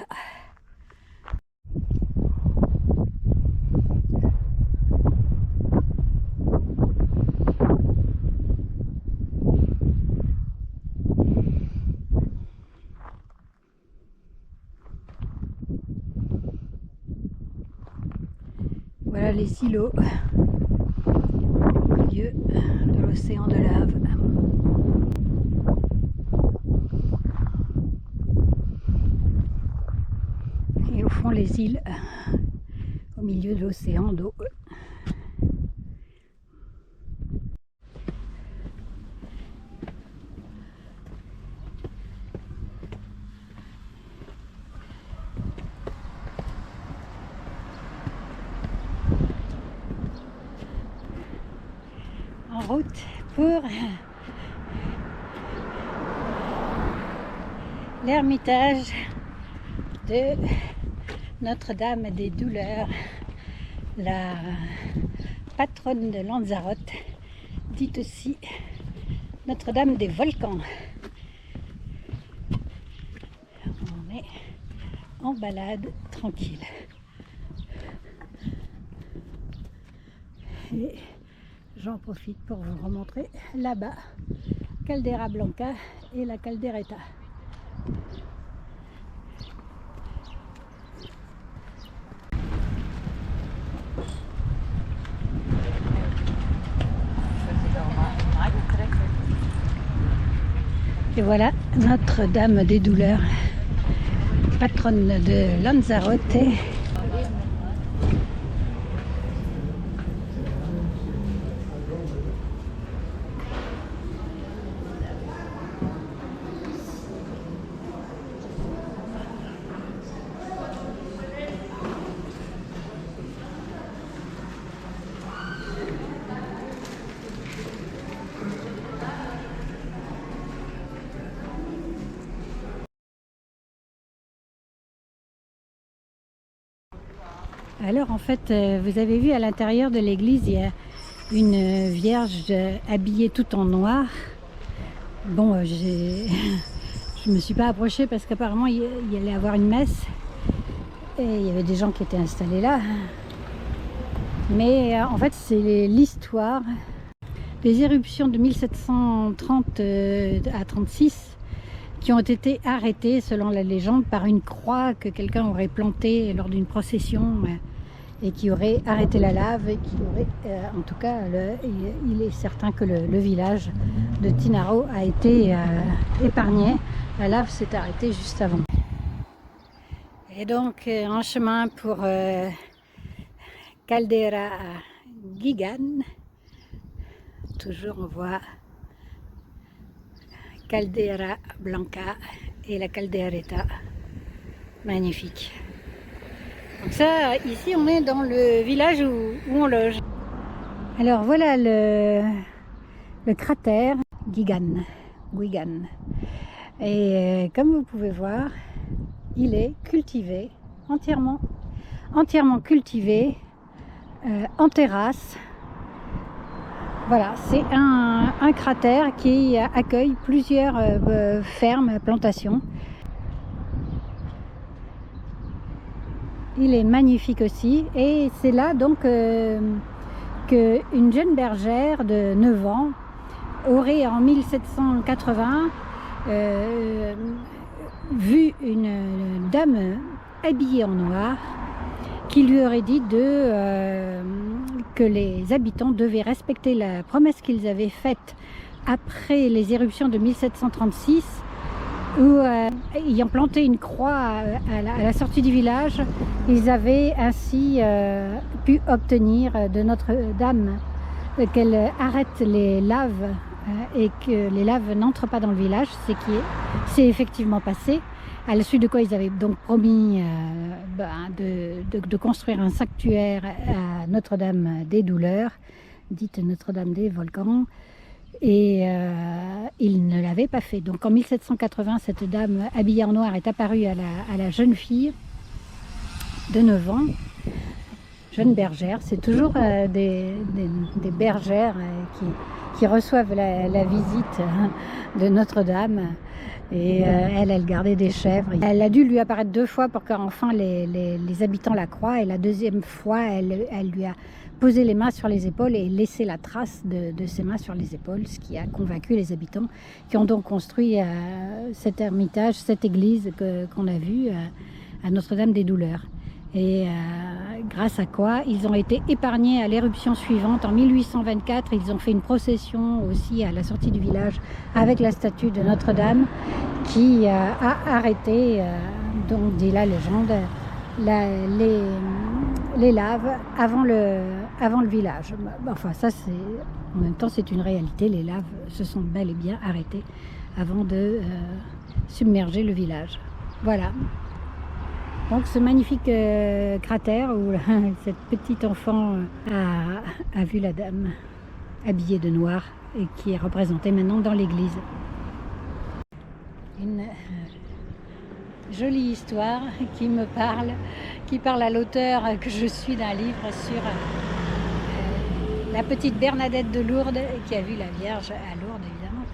Voilà les îlots au milieu de l'océan de lave. Et au fond les îles au milieu de l'océan d'eau. En route pour l'ermitage de Notre-Dame des Douleurs, la patronne de Lanzarote, dite aussi Notre-Dame des Volcans. On est en balade tranquille. Et j'en profite pour vous remontrer là-bas Caldera Blanca et la Caldereta. Et voilà Notre-Dame des Douleurs, patronne de Lanzarote. Alors en fait, vous avez vu à l'intérieur de l'église, il y a une vierge habillée tout en noir. Bon, je me suis pas approchée parce qu'apparemment il y allait avoir une messe et il y avait des gens qui étaient installés là. Mais en fait, c'est l'histoire des éruptions de 1730 à 36 qui ont été arrêtées, selon la légende, par une croix que quelqu'un aurait plantée lors d'une procession et qui aurait arrêté la lave et qui aurait, en tout cas, il est certain que le village de Tinaro a été épargné. La lave s'est arrêtée juste avant. Et donc, en chemin pour Caldera Gigan, toujours on voit Caldera Blanca et la Caldereta, magnifique. Donc ça, ici on est dans le village où on loge. Alors voilà le cratère Gigan. Et comme vous pouvez voir, il est cultivé, entièrement cultivé, en terrasse. Voilà, c'est un cratère qui accueille plusieurs fermes, plantations. Il est magnifique aussi. Et c'est là donc qu'une jeune bergère de 9 ans aurait en 1780 vu une dame habillée en noir qui lui aurait dit que les habitants devaient respecter la promesse qu'ils avaient faite après les éruptions de 1736, où ayant planté une croix à la sortie du village, ils avaient ainsi pu obtenir de Notre-Dame qu'elle arrête les laves et que les laves n'entrent pas dans le village, ce qui s'est effectivement passé, à la suite de quoi ils avaient donc promis de construire un sanctuaire à Notre-Dame des Douleurs, dite Notre-Dame des Volcans, et ils ne l'avaient pas fait. Donc en 1780, cette dame habillée en noir est apparue à la jeune fille de 9 ans, jeune bergère. C'est toujours des bergères qui reçoivent la visite de Notre-Dame. Et elle gardait des chèvres. Elle a dû lui apparaître 2 fois pour qu'enfin les habitants la croient. Et la deuxième fois, elle lui a posé les mains sur les épaules et laissé la trace de ses mains sur les épaules, ce qui a convaincu les habitants qui ont donc construit cet ermitage, cette église qu'on a vue à Notre-Dame des Douleurs. Et grâce à quoi ils ont été épargnés à l'éruption suivante. En 1824, ils ont fait une procession aussi à la sortie du village avec la statue de Notre-Dame qui a arrêté, donc dit la légende, les laves avant le village. Enfin ça c'est, en même temps c'est une réalité, les laves se sont bel et bien arrêtées avant de submerger le village. Voilà. Donc ce magnifique cratère où cette petite enfant a vu la dame habillée de noir et qui est représentée maintenant dans l'église. Une jolie histoire qui parle à l'auteur que je suis d'un livre sur la petite Bernadette de Lourdes qui a vu la Vierge à Lourdes, évidemment.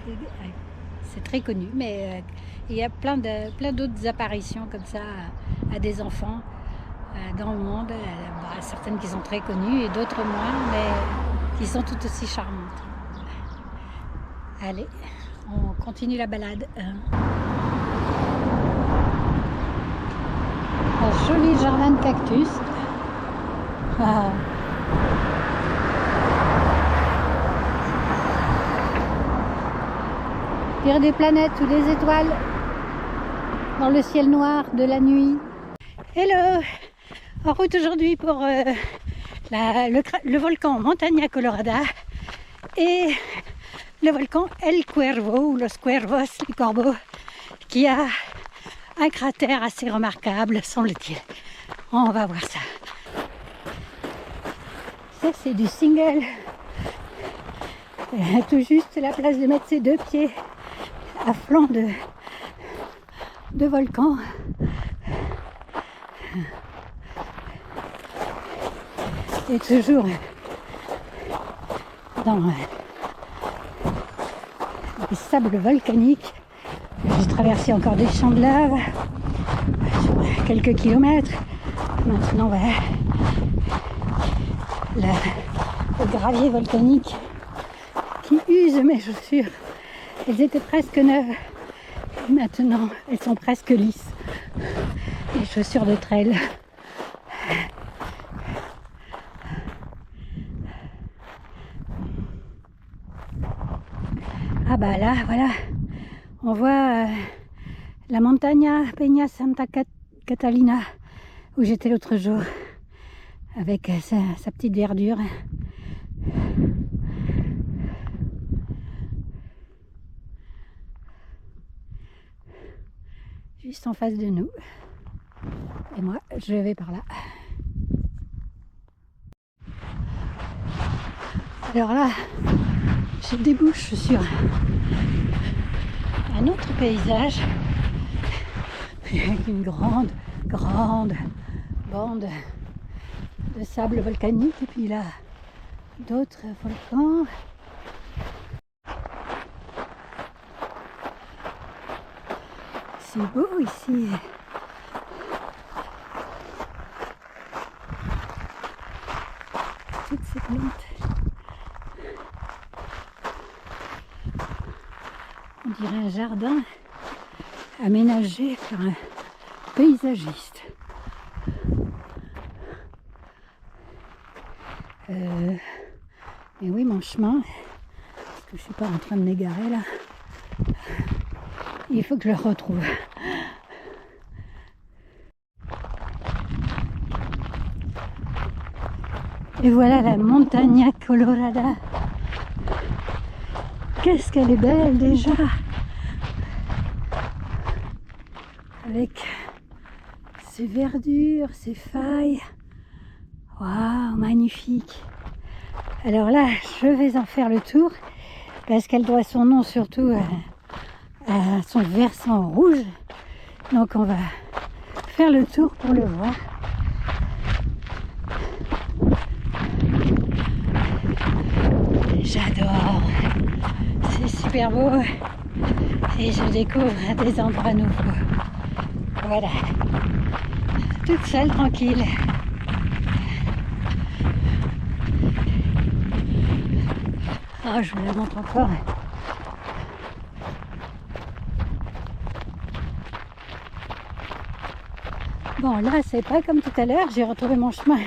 C'est très connu, mais il y a plein d'autres apparitions comme ça à des enfants dans le monde, certaines qui sont très connues et d'autres moins, mais qui sont tout aussi charmantes. Allez, on continue la balade. Un joli jardin de cactus. Ah. Il y a des planètes ou des étoiles dans le ciel noir de la nuit. Hello! En route aujourd'hui pour le volcan Montaña Colorada et le volcan El Cuervo, ou Los Cuervos, les corbeaux, qui a un cratère assez remarquable, semble-t-il. On va voir ça. Ça, c'est du single. Tout juste la place de mettre ses 2 pieds à flanc de volcan. Et toujours dans les sables volcaniques. J'ai traversé encore des champs de lave sur quelques kilomètres. Maintenant, voilà, le gravier volcanique qui use mes chaussures. Elles étaient presque neuves. Maintenant, elles sont presque lisses. Les chaussures de trail. Ah bah là, voilà, on voit la Montaña Peña Santa Catalina, où j'étais l'autre jour, avec sa petite verdure. Juste en face de nous. Et moi, je vais par là. Alors là, je débouche sur un autre paysage avec une grande bande de sable volcanique et puis là d'autres volcans. C'est beau ici. plantes. On dirait un jardin aménagé par un paysagiste. Mais oui, mon chemin, parce que je suis pas en train de m'égarer là, il faut que je le retrouve. Et voilà la Montaña Colorada. Qu'est-ce qu'elle est belle déjà! Avec ses verdures, ses failles. Waouh, magnifique! Alors là, je vais en faire le tour parce qu'elle doit son nom surtout à son versant rouge. Donc on va faire le tour pour le voir. J'adore! C'est super beau et je découvre des endroits nouveaux. Voilà, toute seule, tranquille. Ah, je vous la montre encore. Bon, là, c'est pas comme tout à l'heure, j'ai retrouvé mon chemin.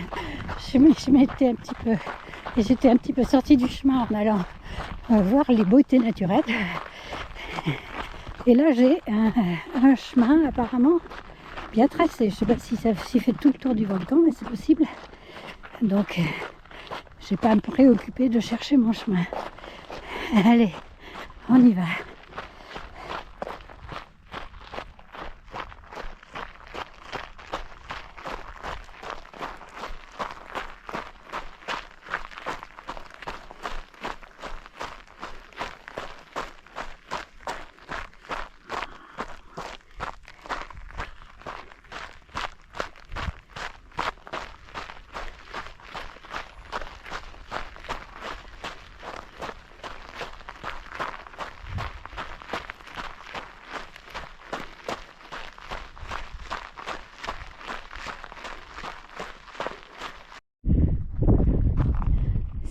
J'étais un petit peu sortie du chemin en allant voir les beautés naturelles. Et là, j'ai un chemin apparemment bien tracé. Je sais pas s'il fait tout le tour du volcan, mais c'est possible. Donc, je n'ai pas à me préoccuper de chercher mon chemin. Allez, on y va.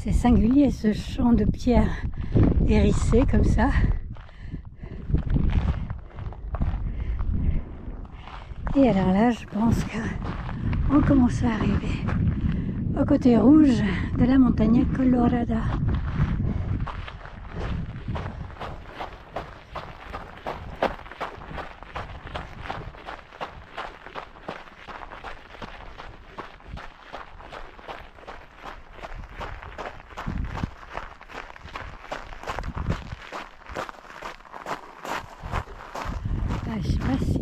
C'est singulier ce champ de pierre hérissé comme ça. Et alors là, je pense qu'on commence à arriver au côté rouge de la Montaña Colorada. Je ne sais pas si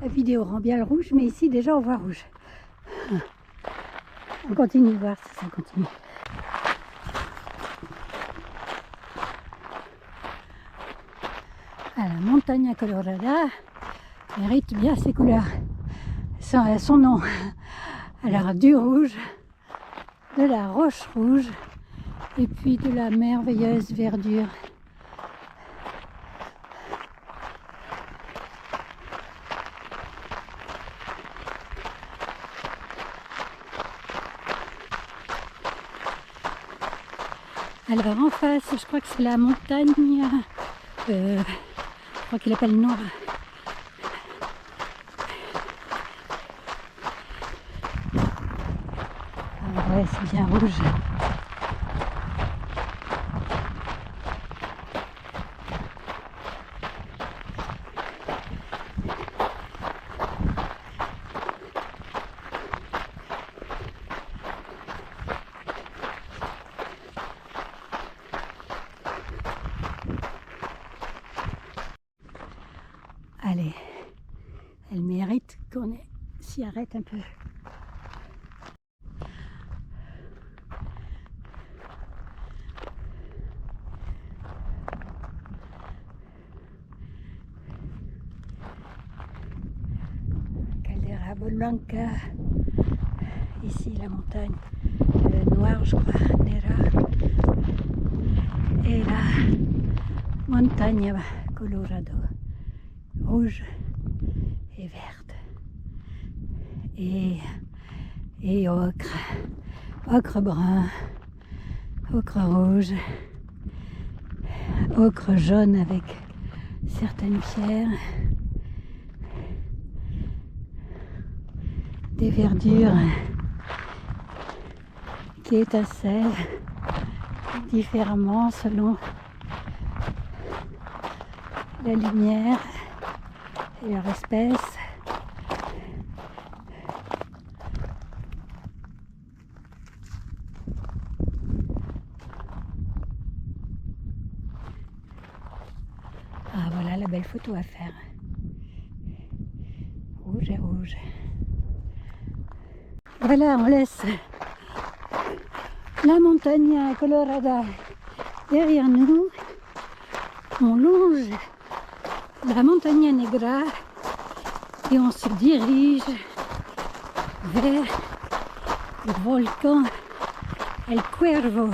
la vidéo rend bien le rouge, mais ici déjà on voit rouge. On continue de voir si ça continue. La Montaña Colorada mérite bien ses couleurs, son nom. Alors du rouge, de la roche rouge et puis de la merveilleuse verdure. Alors en face, je crois que c'est la montagne, je crois qu'il appelle Nora. Ah ouais, c'est bien rouge. Allez, elle mérite qu'on s'y arrête un peu. Caldera Blanca, ici la montagne noire, je crois, Nera, et la Montaña Colorado, rouge et verte, et ocre brun, ocre rouge, ocre jaune avec certaines pierres, des verdures qui étincellent différemment selon la lumière et leur espèce. Ah voilà la belle photo à faire. Rouge et rouge. Voilà, on laisse la montagne Colorada derrière nous. On longe la Montaña Negra et on se dirige vers le volcan El Cuervo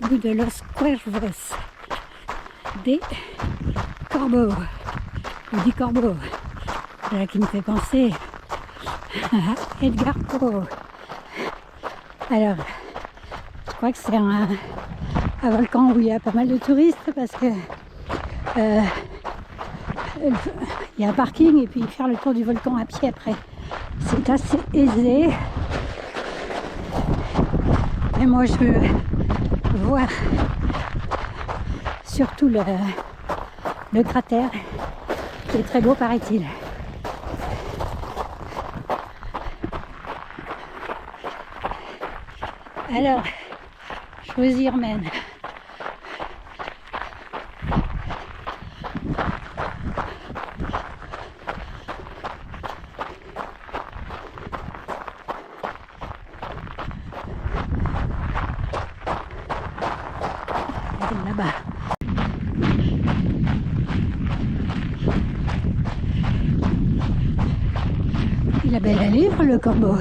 ou de los Cuervos des Corbeaux ou du Corbeau, voilà qui me fait penser à Edgar Poe. Alors, je crois que c'est un volcan où il y a pas mal de touristes parce que il y a un parking et puis faire le tour du volcan à pied après, c'est assez aisé. Et moi je veux voir surtout le cratère qui est très beau paraît-il. Alors, je vous y emmène. Là-bas. Il a belle allure, le corbeau.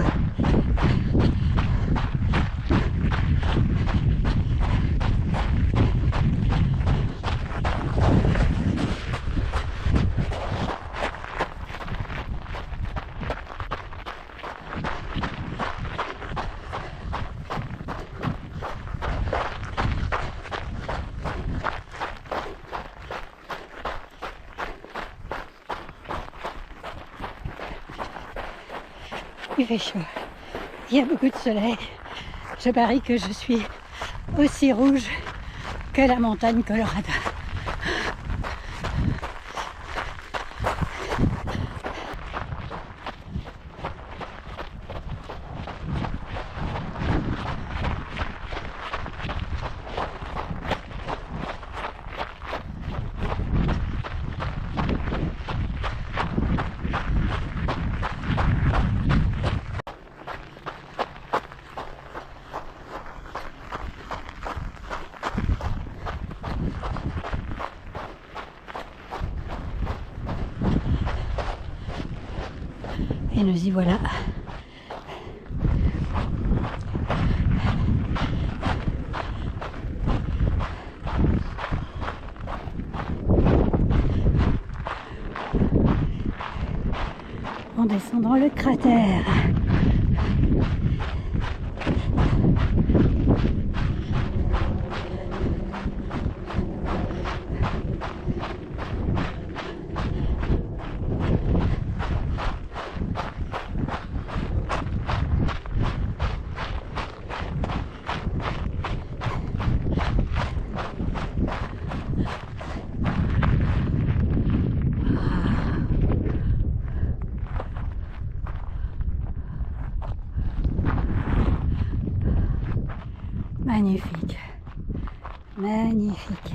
Il fait chaud, il y a beaucoup de soleil. Je parie que je suis aussi rouge que la montagne Colorada. Et nous y voilà. En descendant le cratère. Magnifique, magnifique.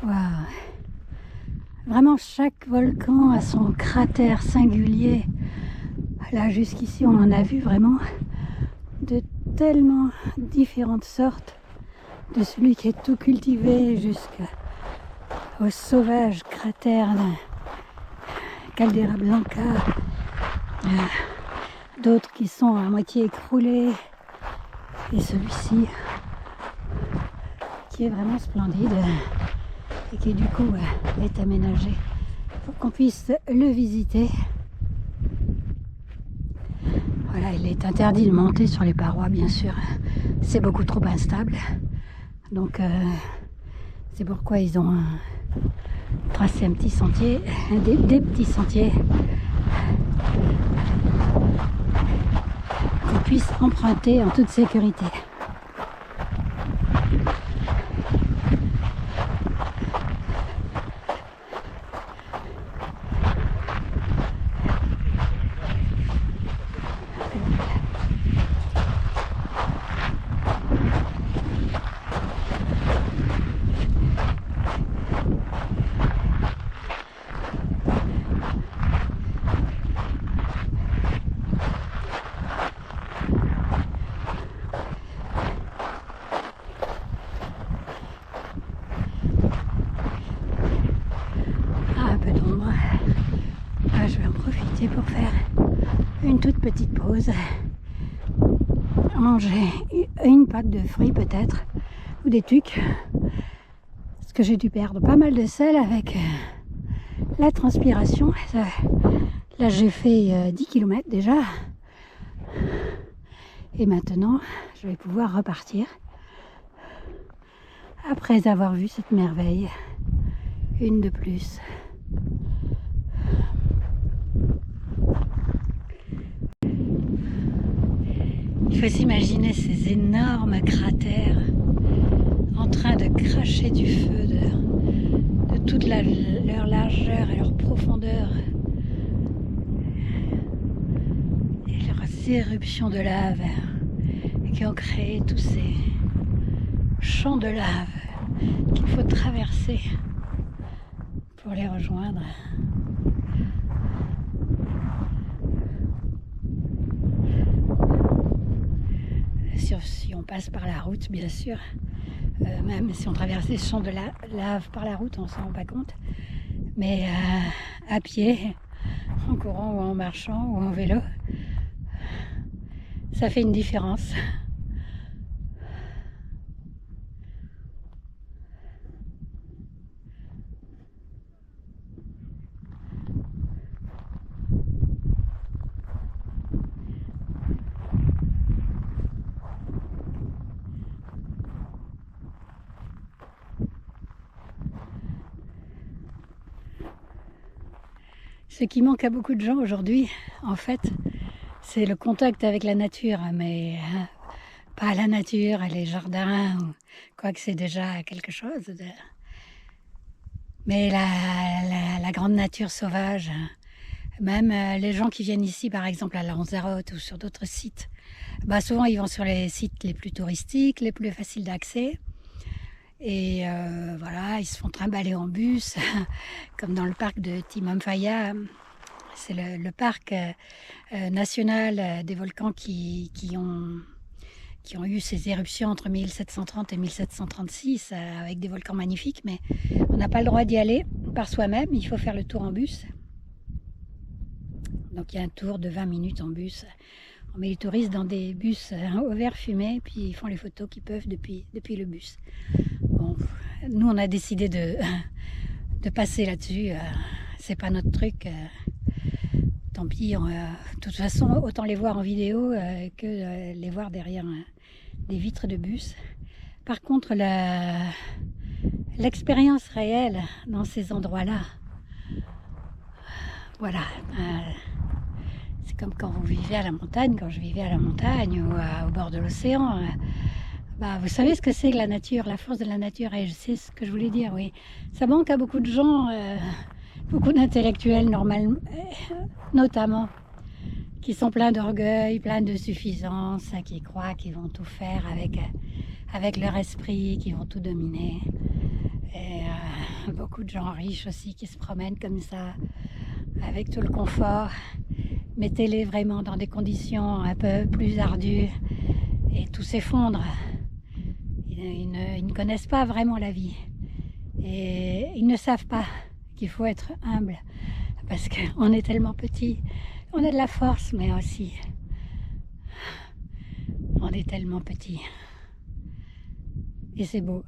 Waouh. Vraiment, chaque volcan a son cratère singulier. Là, jusqu'ici, on en a vu vraiment de tellement différentes sortes. De celui qui est tout cultivé jusqu'au sauvage cratère de Caldera Blanca. D'autres qui sont à moitié écroulés. Et celui-ci qui est vraiment splendide et qui du coup est aménagé pour qu'on puisse le visiter. Voilà, il est interdit de monter sur les parois, bien sûr. C'est beaucoup trop instable. Donc, c'est pourquoi ils ont tracé un petit sentier, des petits sentiers qu'on puisse emprunter en toute sécurité. Je vais en profiter pour faire une toute petite pause, manger une pâte de fruits peut-être, ou des tucs, parce que j'ai dû perdre pas mal de sel avec la transpiration. Là j'ai fait 10 km déjà, et maintenant je vais pouvoir repartir après avoir vu cette merveille, une de plus. Il faut s'imaginer ces énormes cratères en train de cracher du feu de toute leur largeur et leur profondeur. Et leurs éruptions de lave qui ont créé tous ces champs de lave qu'il faut traverser pour les rejoindre. Si on passe par la route, bien sûr, même si on traverse les champs de lave par la route, on ne s'en rend pas compte, mais à pied, en courant ou en marchant ou en vélo, ça fait une différence. Ce qui manque à beaucoup de gens aujourd'hui, en fait, c'est le contact avec la nature, mais pas la nature, les jardins, quoique c'est déjà quelque chose. Mais la grande nature sauvage, même les gens qui viennent ici, par exemple à Lanzarote ou sur d'autres sites, souvent ils vont sur les sites les plus touristiques, les plus faciles d'accès. Et voilà, ils se font trimballer en bus, comme dans le parc de Timanfaya. C'est le parc national des volcans qui ont eu ces éruptions entre 1730 et 1736, avec des volcans magnifiques, mais on n'a pas le droit d'y aller par soi-même, il faut faire le tour en bus. Donc il y a un tour de 20 minutes en bus. On met les touristes dans des bus au vert fumé, puis ils font les photos qu'ils peuvent depuis le bus. Bon, nous on a décidé de passer là-dessus, c'est pas notre truc, tant pis, de toute façon autant les voir en vidéo que les voir derrière des vitres de bus. Par contre l'expérience réelle dans ces endroits-là, voilà, c'est comme quand vous vivez à la montagne, quand je vivais à la montagne ou au bord de l'océan. Vous savez ce que c'est que la nature, la force de la nature, et je sais ce que je voulais dire, oui. Ça manque à beaucoup de gens, beaucoup d'intellectuels notamment, qui sont pleins d'orgueil, pleins de suffisance, qui croient qu'ils vont tout faire avec leur esprit, qu'ils vont tout dominer. Et beaucoup de gens riches aussi qui se promènent comme ça, avec tout le confort. Mettez-les vraiment dans des conditions un peu plus ardues et tout s'effondre. Ils ne connaissent pas vraiment la vie et ils ne savent pas qu'il faut être humble parce qu'on est tellement petit. On a de la force, mais aussi on est tellement petit. Et c'est beau,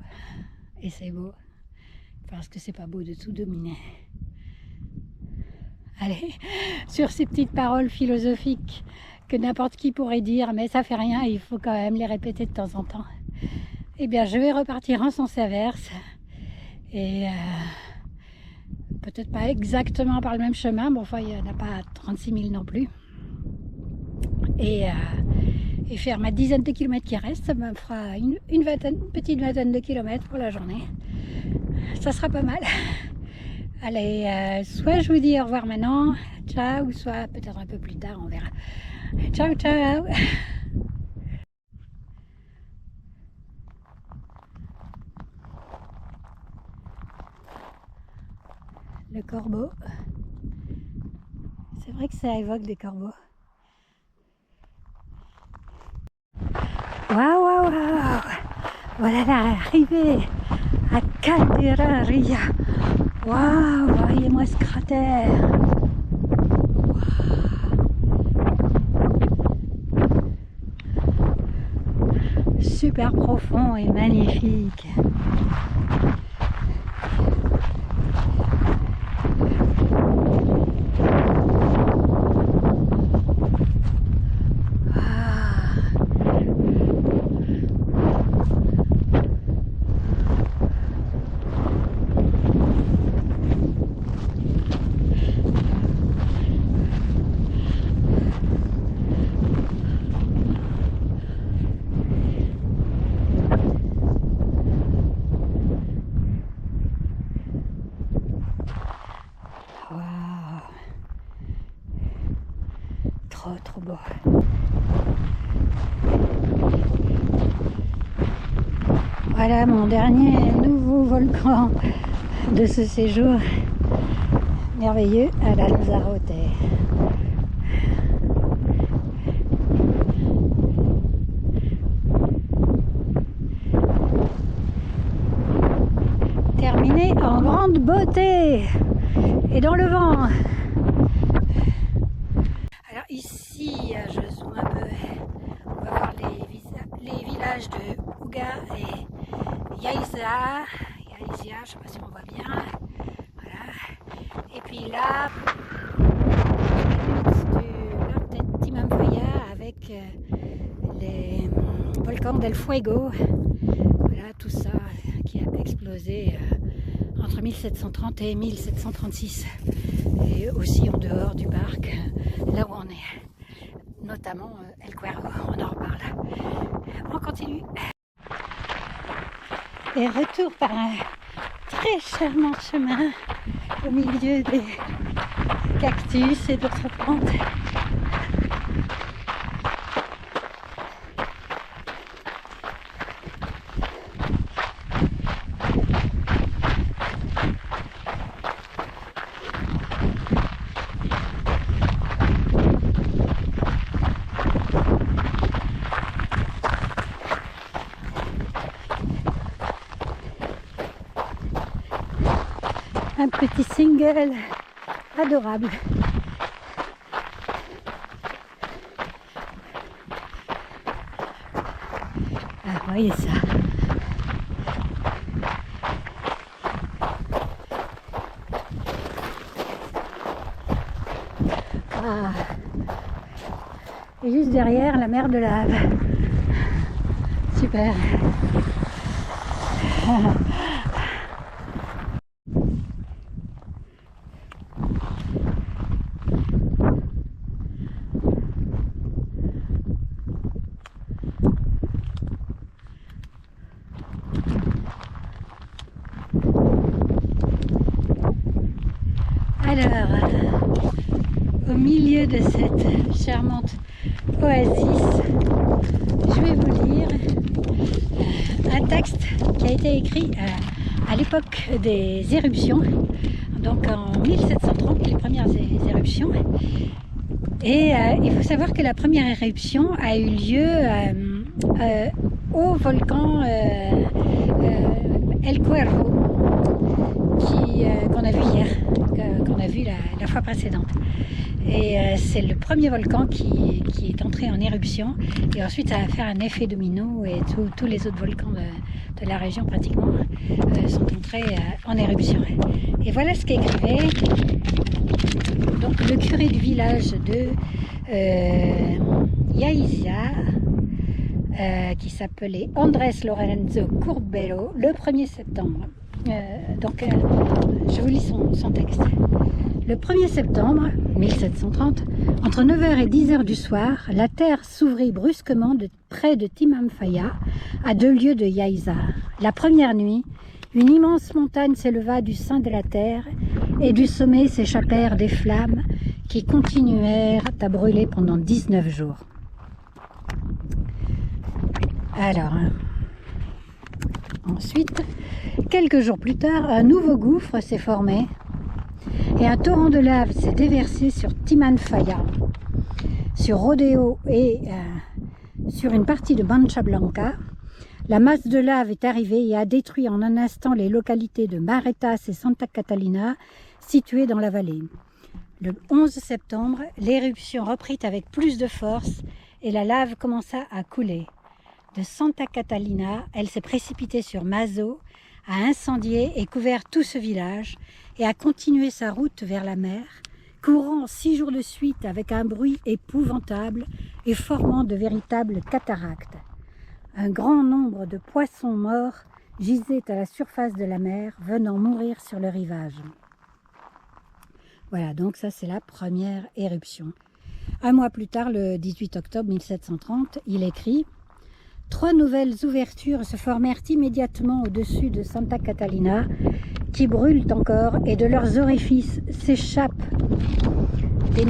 parce que c'est pas beau de tout dominer. Allez, sur ces petites paroles philosophiques que n'importe qui pourrait dire, mais ça fait rien, il faut quand même les répéter de temps en temps. Eh bien, je vais repartir en sens inverse et peut-être pas exactement par le même chemin, bon, enfin, il n'y en a pas 36 000 non plus. Et faire ma dizaine de kilomètres qui reste, ça me fera une petite vingtaine de kilomètres pour la journée. Ça sera pas mal. Allez, soit je vous dis au revoir maintenant, ciao, soit peut-être un peu plus tard, on verra. Ciao, ciao. Le corbeau. C'est vrai que ça évoque des corbeaux. Waouh, waouh, waouh. Voilà l'arrivée à Caldera Ria. Waouh, voyez-moi ce cratère. Wow. Super profond et magnifique. Trop beau. Voilà mon dernier nouveau volcan de ce séjour merveilleux à Lanzarote. Terminé en grande beauté et dans le vent. Alors ici, je zoome un peu, on va voir les villages de Uga et Yaizia, je ne sais pas si on voit bien, voilà. Et puis là, de Timanfaya avec les volcans del Fuego, voilà tout ça qui a explosé entre 1730 et 1736 et aussi en dehors du parc, là où on est, notamment El Cuervo, on en reparle. On continue. Et retour par un très charmant chemin au milieu des cactus et d'autres plantes. Un petit single adorable. Ah, voyez ça. Ah. Et juste derrière, la mer de lave. Super. Alors, au milieu de cette charmante oasis, je vais vous lire un texte qui a été écrit à l'époque des éruptions, donc en 1730, les premières éruptions. Et il faut savoir que la première éruption a eu lieu au volcan El Cuervo, qu'on a vu hier, qu'on a vu la fois précédente. Et c'est le premier volcan qui est entré en éruption, et ensuite ça a fait un effet domino, et tous les autres volcans de la région pratiquement sont entrés en éruption. Et voilà ce qu'écrivait donc le curé du village de Yaiza, qui s'appelait Andrés Lorenzo Curbero, le 1er septembre. Je vous lis son texte. Le 1er septembre 1730, entre 9h et 10h du soir, la terre s'ouvrit brusquement près de Timanfaya, à 2 lieues de Yaiza. La première nuit, une immense montagne s'éleva du sein de la terre, et du sommet s'échappèrent des flammes qui continuèrent à brûler pendant 19 jours. Alors, ensuite, quelques jours plus tard, un nouveau gouffre s'est formé et un torrent de lave s'est déversé sur Timanfaya, sur Rodeo et sur une partie de Mancha Blanca. La masse de lave est arrivée et a détruit en un instant les localités de Maretas et Santa Catalina, situées dans la vallée. Le 11 septembre, l'éruption reprit avec plus de force et la lave commença à couler. De Santa Catalina, elle s'est précipitée sur Mazo, a incendié et couvert tout ce village et a continué sa route vers la mer, courant 6 jours de suite avec un bruit épouvantable et formant de véritables cataractes. Un grand nombre de poissons morts gisaient à la surface de la mer, venant mourir sur le rivage. Voilà, donc ça c'est la première éruption. Un mois plus tard, le 18 octobre 1730, il écrit « 3 nouvelles ouvertures se formèrent immédiatement au-dessus de Santa Catalina, qui brûlent encore, et de leurs orifices s'échappent des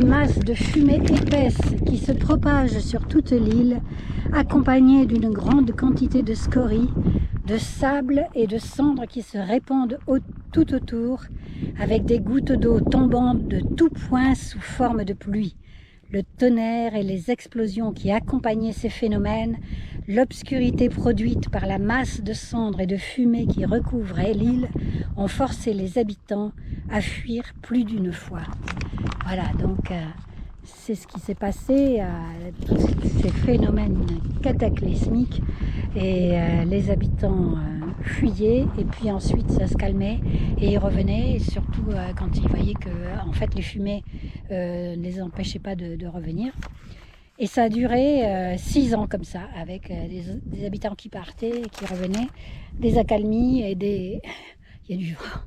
masses de fumée épaisse qui se propagent sur toute l'île, accompagnées d'une grande quantité de scories, de sable et de cendres qui se répandent tout autour, avec des gouttes d'eau tombant de tous points sous forme de pluie. Le tonnerre et les explosions qui accompagnaient ces phénomènes, l'obscurité produite par la masse de cendres et de fumée qui recouvrait l'île, ont forcé les habitants à fuir plus d'une fois. » Voilà, donc c'est ce qui s'est passé, tous ces phénomènes cataclysmiques, et les habitants fuyaient, et puis ensuite ça se calmait et ils revenaient, et surtout quand ils voyaient que en fait les fumées ne les empêchaient pas de revenir. Et ça a duré 6 ans comme ça, avec des habitants qui partaient et qui revenaient, des accalmies et il y a du vent,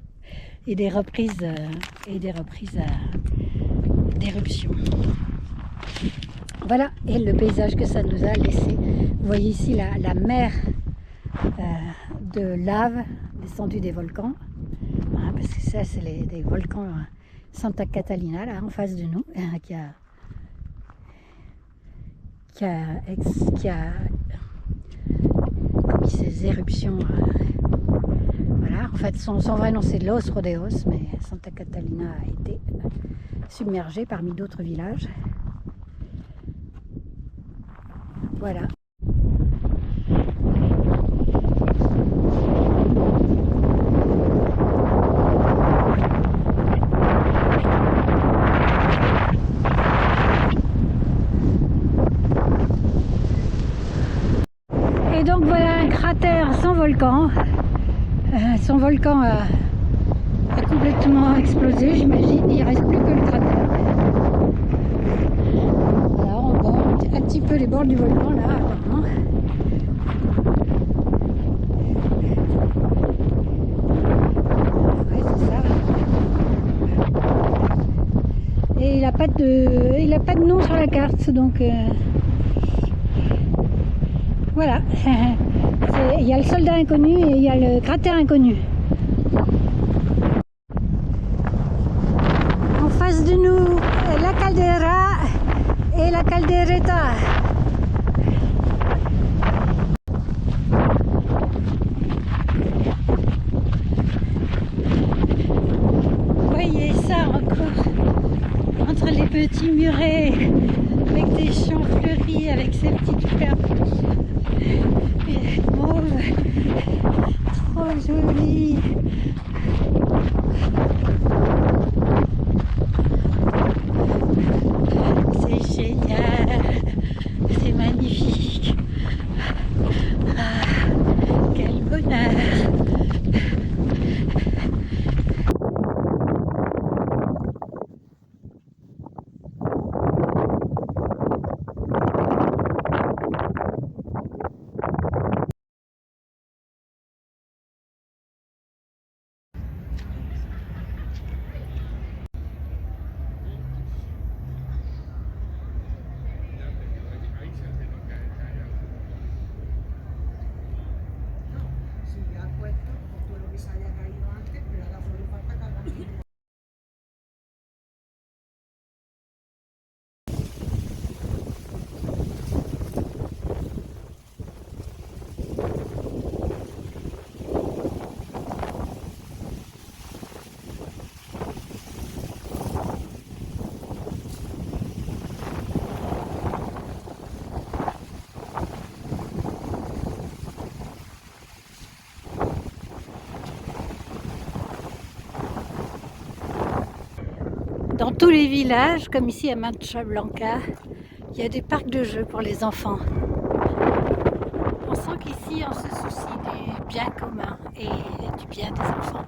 et des reprises d'éruption. Voilà, et le paysage que ça nous a laissé. Vous voyez ici la mer de lave descendue des volcans, hein, parce que ça c'est des volcans Santa Catalina là en face de nous, qui a commis ces éruptions. Voilà, en fait son vrai nom c'est Los Rodeos, mais Santa Catalina a été submergée parmi d'autres villages. Voilà. Et donc voilà un cratère sans volcan. Son volcan a complètement explosé, j'imagine. Il ne reste plus que le cratère. Voilà, on voit un petit peu les bords du volcan là, apparemment. Ouais, c'est ça. Et il n'a pas de nom sur la carte, donc voilà. Il y a le soldat inconnu et il y a le cratère inconnu. En face de nous, la caldera et la caldereta. Dans tous les villages, comme ici à Mancha Blanca, il y a des parcs de jeux pour les enfants. On sent qu'ici on se soucie du bien commun et du bien des enfants.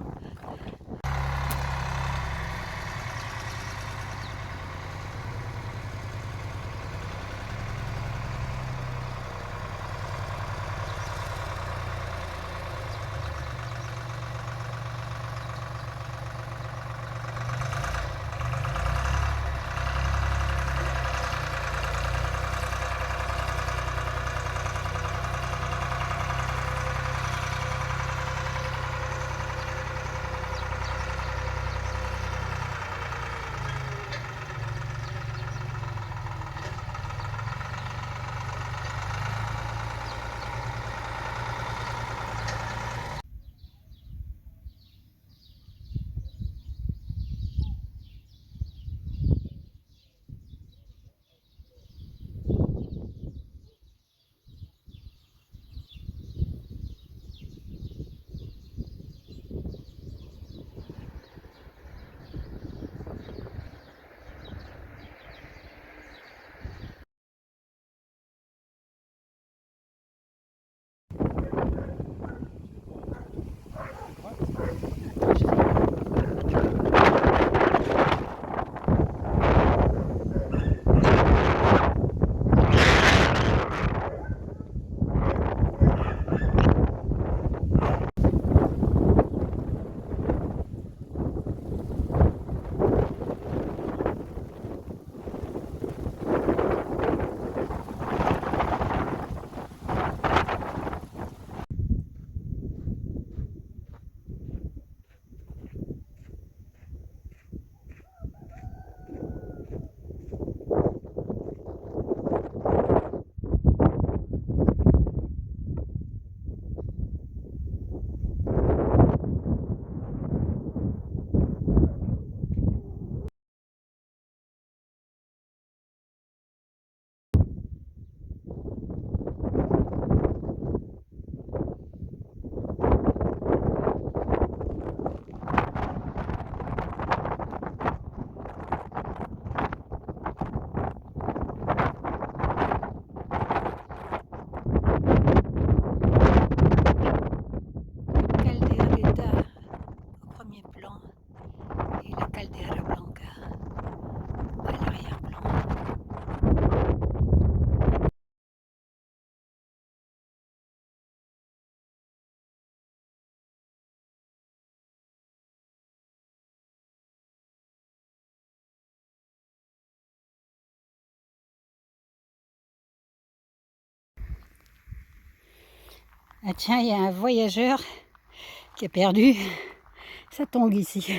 Plan et la Caldera Blanca à l'arrière-plan. Ah tiens, il y a un voyageur qui est perdu sa tongue ici.